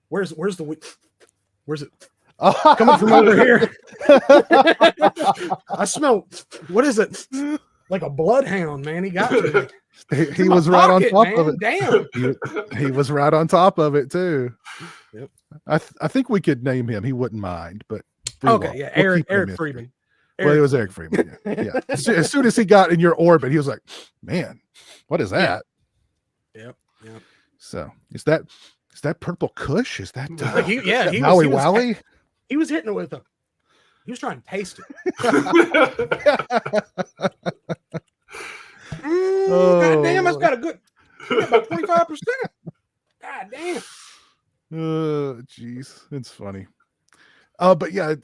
Where's the weed? Where's it? Coming from over here. I smell, what is it? Like a bloodhound, man. He got me. He was right on top of it. Damn. He was right on top of it too. Yep. I think we could name him. He wouldn't mind, but Eric Friedman. Well, it was Eric Friedman. Yeah. As soon as he got in your orbit, he was like, "Man, what is that?" Yep. So is that Purple Kush? Is that Maui Wowie? He was hitting it with him. He was trying to taste it. It's funny. But yeah,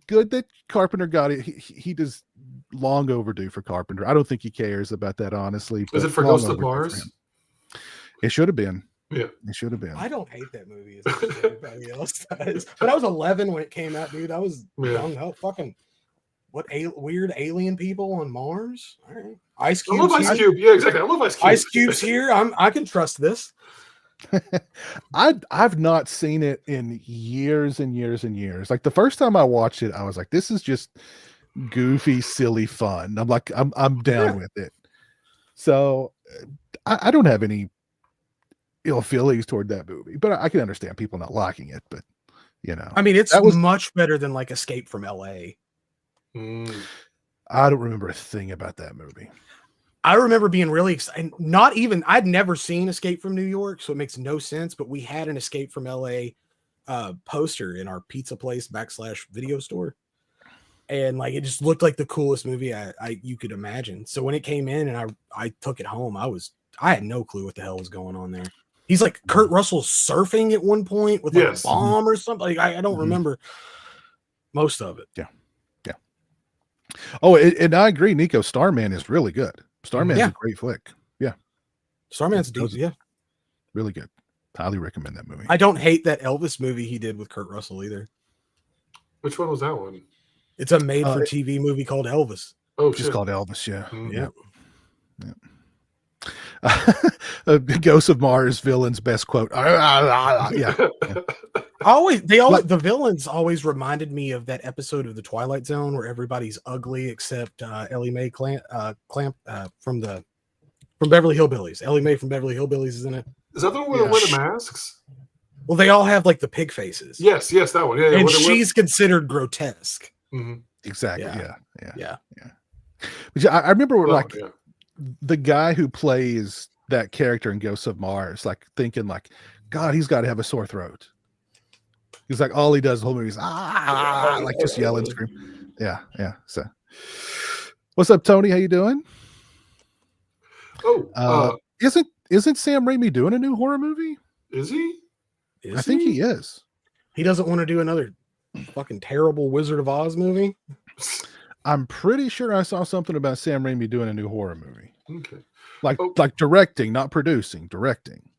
good that Carpenter got it. He does long overdue for Carpenter. I don't think he cares about that, honestly. Is But it for long Ghost of overdue for Mars? him. It should have been. Yeah. It should have been. I don't hate that movie as much as everybody else does. But I was 11 when it came out, dude. I was young. How fucking what weird alien people on Mars? All right. Ice Cube. I love Ice Cube. Yeah, exactly. I love Ice Cube. Ice Cube's here. I can trust this. I've not seen it in years and years and years. Like the first time I watched it, I was like, this is just goofy, silly fun. I'm like, I'm down with it. So I don't have any ill feelings toward that movie, but I can understand people not liking it. But you know, I mean, it's that was much better than like Escape from LA. I don't remember a thing about that movie. I remember being really excited. Not even, I'd never seen Escape from New York, so it makes no sense. But we had an Escape from LA poster in our pizza place / video store. And like, it just looked like the coolest movie you could imagine. So when it came in and I took it home, I had no clue what the hell was going on there. He's like Kurt Russell surfing at one point with like a bomb or something. Like, I don't remember most of it. Yeah. Oh, and I agree, Nico. Starman is really good. Starman's a great flick. Yeah. Starman's decent. Yeah. Really good. Highly recommend that movie. I don't hate that Elvis movie he did with Kurt Russell either. Which one was that one? It's a made-for-TV movie called Elvis. Oh, just called Elvis. Yeah. Yeah. Ghost of Mars villain's best quote. Yeah. The villains always reminded me of that episode of The Twilight Zone where everybody's ugly except Ellie Mae Clamp from Beverly Hillbillies. Ellie Mae from Beverly Hillbillies is in it. Is that the one where they wear the masks? Well, they all have like the pig faces. Yes, that one. Yeah, and she's considered grotesque. Mm-hmm. Exactly. Yeah. Which I remember the guy who plays that character in Ghosts of Mars, like thinking like, God, he's got to have a sore throat. He's like, all he does the whole movie is like just yell and scream. Yeah. So, what's up, Tony? How you doing? Isn't Sam Raimi doing a new horror movie? Is he? I think he is. He doesn't want to do another fucking terrible Wizard of Oz movie. I'm pretty sure I saw something about Sam Raimi doing a new horror movie. Okay. Like directing, not producing, directing.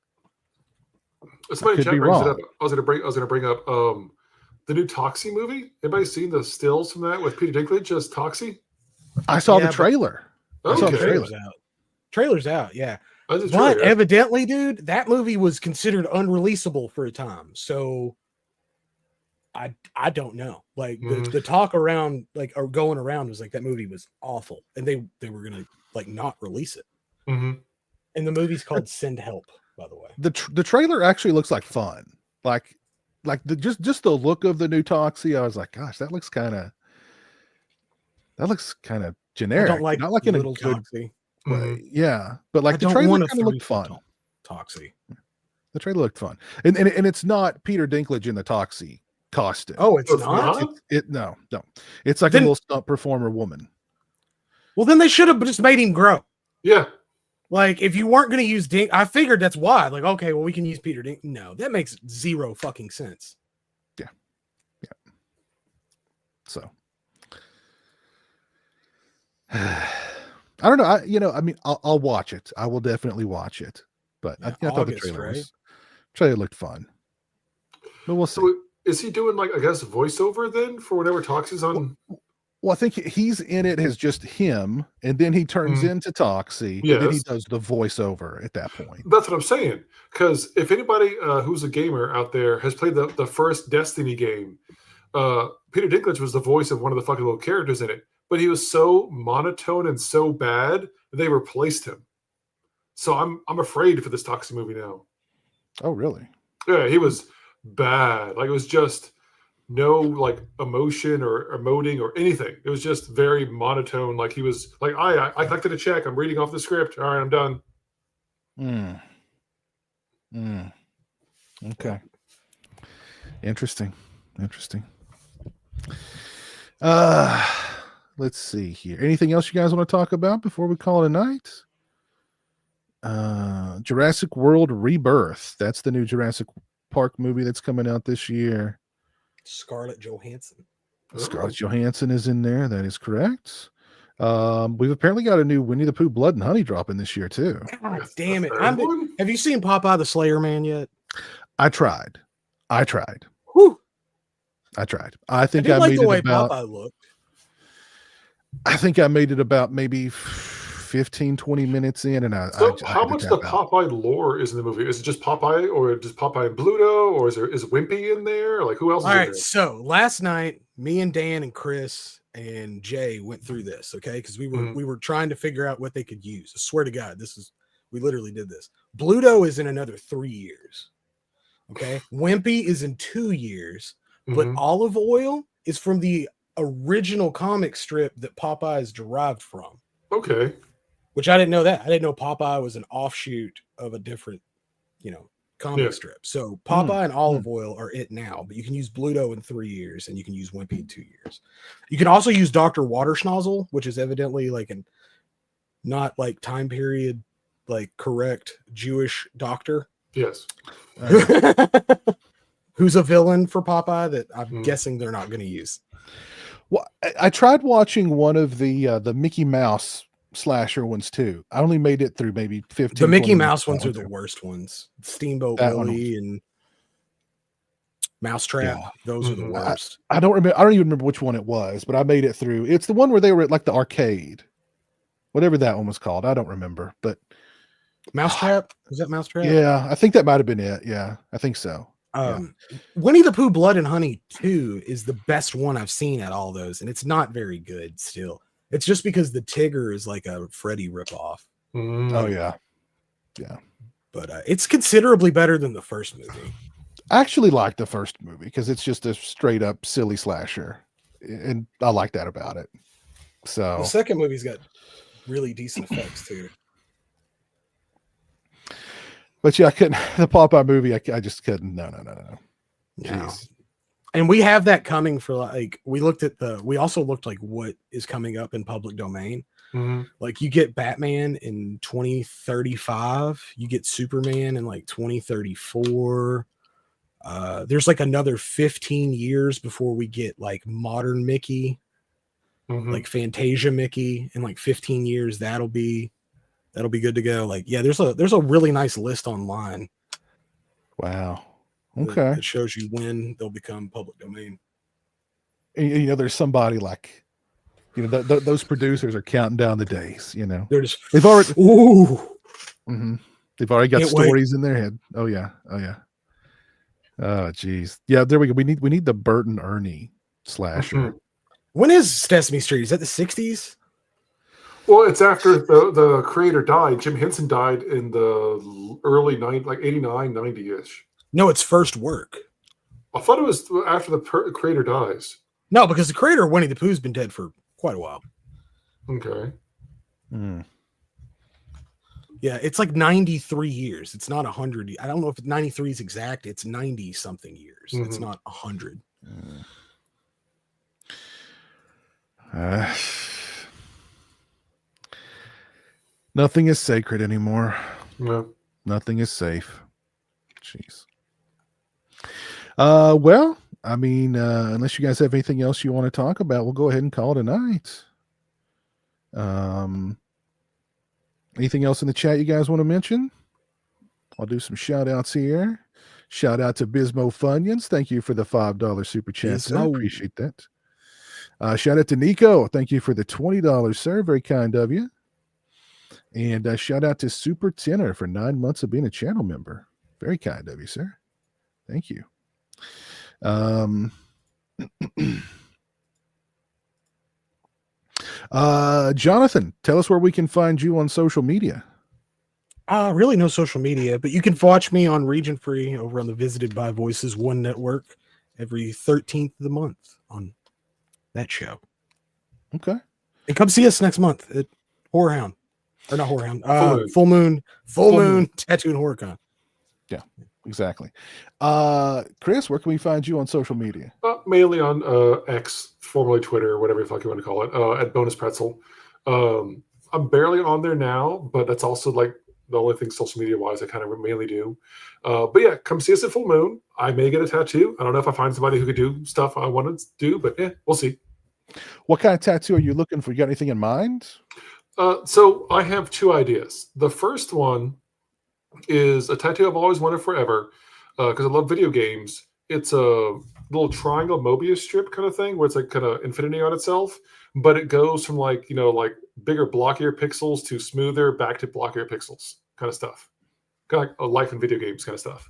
Somebody chat brings it up. I was gonna bring up the new Toxie movie. Anybody seen the stills from that with Peter Dinklage as Toxie? I saw the trailer. I saw the trailer's out. Trailer's out, yeah. But evidently, dude, that movie was considered unreleasable for a time. So I don't know. Like the talk around, like, or going around was like that movie was awful, and they were gonna like not release it. Mm-hmm. And the movie's called Send Help, by the way. The trailer actually looks like fun. Like just the look of the new Toxie. I was like, gosh, that looks kind of generic. I don't like not like in a little good Toxie. way. Yeah, but like the trailer kind of looked fun. Toxie. The trailer looked fun, and it's not Peter Dinklage in the Toxie costume. Oh, it's not. No. It's like a little stunt performer woman. Well, then they should have just made him grow. Yeah. Like, if you weren't going to use Dink, I figured that's why. Like, okay, well, we can use Peter Dink. No, that makes zero fucking sense. Yeah. So, I don't know. I mean, I'll watch it. I will definitely watch it. But I thought the trailer looked fun. But we'll see. So is he doing, like, I guess, voiceover then for whenever Toxie's on? Well, I think he's in it as just him, and then he turns into Toxie, and then he does the voiceover at that point. That's what I'm saying. Because if anybody who's a gamer out there has played the first Destiny game, Peter Dinklage was the voice of one of the fucking little characters in it. But he was so monotone and so bad, they replaced him. So I'm afraid for this Toxie movie now. Oh, really? Yeah, he was bad. Like, it was just no, like, emotion or emoting or anything. It was just very monotone. Like, he was like, I collected a check. I'm reading off the script. All right, I'm done. Okay. Interesting. Let's see here. Anything else you guys want to talk about before we call it a night? Jurassic World Rebirth. That's the new Jurassic Park movie that's coming out this year. Scarlett Johansson. Scarlett Johansson is in there. That is correct. We've apparently got a new Winnie the Pooh Blood and Honey dropping this year too. God That's damn the it! third one? Have you seen Popeye the Slayer Man yet? I tried. Whew. I think I did like made the way it about. Popeye looked. I think I made it about maybe 15, 20 minutes in, and I So I how had to much of tap the out. Popeye lore is in the movie? Is it just Popeye, or just Popeye and Bluto, or is Wimpy in there? Like who else is All in right, there? so last night, me and Dan and Chris and Jay went through this, okay? Because we were trying to figure out what they could use. I swear to God, we literally did this. Bluto is in another 3 years. Okay. Wimpy is in 2 years, but Mhm. olive oil is from the original comic strip that Popeye is derived from. Okay. Which I didn't know that. I didn't know Popeye was an offshoot of a different, comic Yeah. strip. So Popeye and olive oil are it now, but you can use Bluto in 3 years and you can use Wimpy in 2 years. You can also use Dr. Waterschnozzle, which is evidently like not like time period, like correct Jewish doctor. Yes. Who's a villain for Popeye that I'm guessing they're not going to use. Well, I tried watching one of the Mickey Mouse slasher ones too. I only made it through maybe 15. The Mickey 20 Mouse minutes ones are the worst ones. Steamboat That one Willie and Mousetrap. Yeah. Those are the worst. I don't remember. I don't even remember which one it was, but I made it through. It's the one where they were at like the arcade, whatever that one was called. I don't remember, but Mousetrap? Was that Mousetrap? yeah, I think that might have been it. Yeah, I think so. Winnie the Pooh Blood and Honey 2 is the best one I've seen at all those, and it's not very good still. It's just because the Tigger is like a Freddy ripoff. Oh yeah. But it's considerably better than the first movie. I actually like the first movie because it's just a straight up silly slasher, and I like that about it. So the second movie's got really decent effects too. But yeah, I couldn't. The Popeye movie, I just couldn't. No. Jeez. And we have that coming for like, we also looked like what is coming up in public domain. Like you get Batman in 2035, you get Superman in like 2034. There's like another 15 years before we get like modern Mickey, like Fantasia Mickey, in like 15 years. That'll be good to go. Like, yeah, there's a really nice list online. Wow. Okay. It shows you when they'll become public domain. And, there's somebody like, those producers are counting down the days. They're just they've already they've already got Can't stories in their head. Oh yeah. Oh geez. Yeah. There we go. We need the Burton Ernie slasher. When is Sesame Street? Is that the 60s? Well, it's after the creator died. Jim Henson died in the early 90s, like 89, 90-ish. No, it's first work. I thought it was after the creator dies. No, because the creator of Winnie the Pooh's been dead for quite a while. Okay. Yeah, it's like 93 years. It's not 100. I don't know if 93 is exact. It's 90 something years. It's not 100. Nothing is sacred anymore. No. Nothing is safe. Jeez. Well, I mean, unless you guys have anything else you want to talk about, we'll go ahead and call it a night. Anything else in the chat you guys want to mention? I'll do some shout outs here. Shout out to Bismo Funyuns. Thank you for the $5 super chat. Sir. I appreciate that. Shout out to Nico. Thank you for the $20, sir. Very kind of you. And shout out to Super Tenor for 9 months of being a channel member. Very kind of you, sir. Thank you. Jonathan, tell us where we can find you on social media. Really no social media, but you can watch me on Region Free over on the Visited by Voices One Network every 13th of the month on that show. Okay. And come see us next month at Horror Hound. Or not Horror Hound. Full Moon Tattoo and Horror Con. Yeah, exactly. Chris, where can we find you on social media? Mainly on X, formerly Twitter, whatever the fuck you want to call it, at Bonus Pretzel. I'm barely on there now, but that's also like the only thing social media wise I kind of mainly do. But yeah, come see us at full moon. I may get a tattoo. I don't know if I find somebody who could do stuff I want to do, but yeah, we'll see. What kind of tattoo are you looking for? You got anything in mind? So I have 2 ideas. The first one is a tattoo I've always wanted forever because I love video games. It's a little triangle Mobius strip kind of thing where it's like kind of infinity on itself, but it goes from like, like bigger, blockier pixels to smoother back to blockier pixels kind of stuff. Kind of like a life in video games kind of stuff.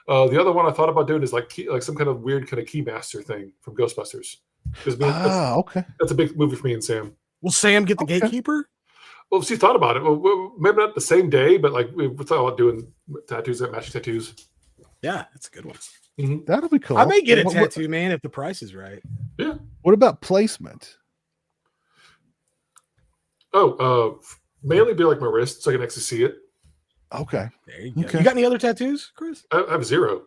The other one I thought about doing is like some kind of weird kind of keymaster thing from Ghostbusters. Okay. That's a big movie for me and Sam. Will Sam get the gatekeeper? Well, she thought about it. Well, maybe not the same day, but like we thought about doing tattoos, that matching tattoos. Yeah, that's a good one. Mm-hmm. That'll be cool. I may get a tattoo, man, if the price is right. Yeah. What about placement? Mainly be like my wrist so I can actually see it. Okay. There you go. Okay. You got any other tattoos, Chris? I have 0.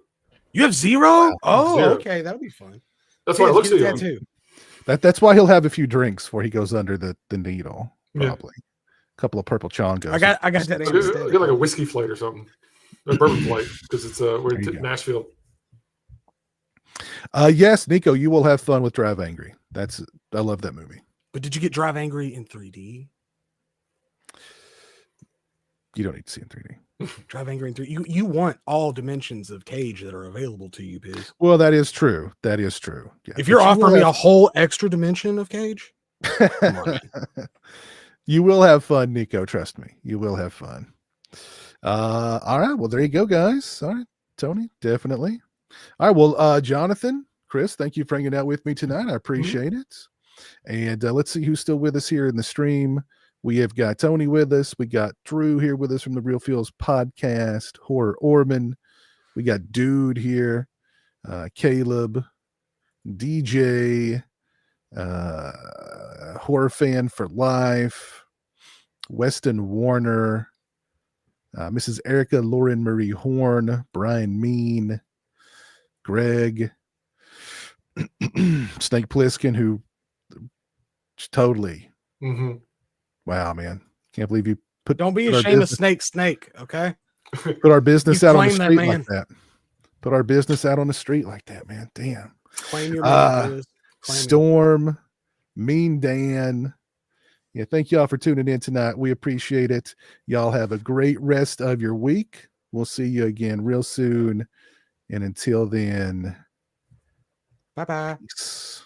You have 0? Oh, 0. okay. That'll be fun. That's why it looks so young. tattoo. That's why he'll have a few drinks before he goes under the needle. Yeah. Probably. A couple of purple chongos. I got that. I get like a whiskey flight or something. A bourbon flight because it's we're There you in go. Nashville. Yes, Nico, you will have fun with Drive Angry. I love that movie. But did you get Drive Angry in 3D? You don't need to see it in 3D. Drive Angry in 3D. You want all dimensions of Cage that are available to you, Biz. Well, that is true. That is true. Yeah. If you're But offering me a whole extra dimension of Cage, come on. You will have fun, Nico. Trust me. You will have fun. All right. Well, there you go, guys. All right. Tony, definitely. All right. Well, Jonathan, Chris, thank you for hanging out with me tonight. I appreciate it. And let's see who's still with us here in the stream. We have got Tony with us. We got Drew here with us from the Real Feels podcast, Horror Orman. We got Dude here, Caleb, DJ, Horror Fan for Life, Weston Warner, Mrs. Erica Lauren Marie Horn, Brian Mean, Greg, Snake Plissken, who totally, wow, man, can't believe you Don't be ashamed of Snake, okay? put our business You out on the claim that, street man. like that. Put our business out on the street like that, man. Damn. Claim your money, Biz. Claim it. Storm, Mean Dan. Yeah, thank y'all for tuning in tonight. We appreciate it. Y'all have a great rest of your week. We'll see you again real soon. And until then, Bye-bye. peace.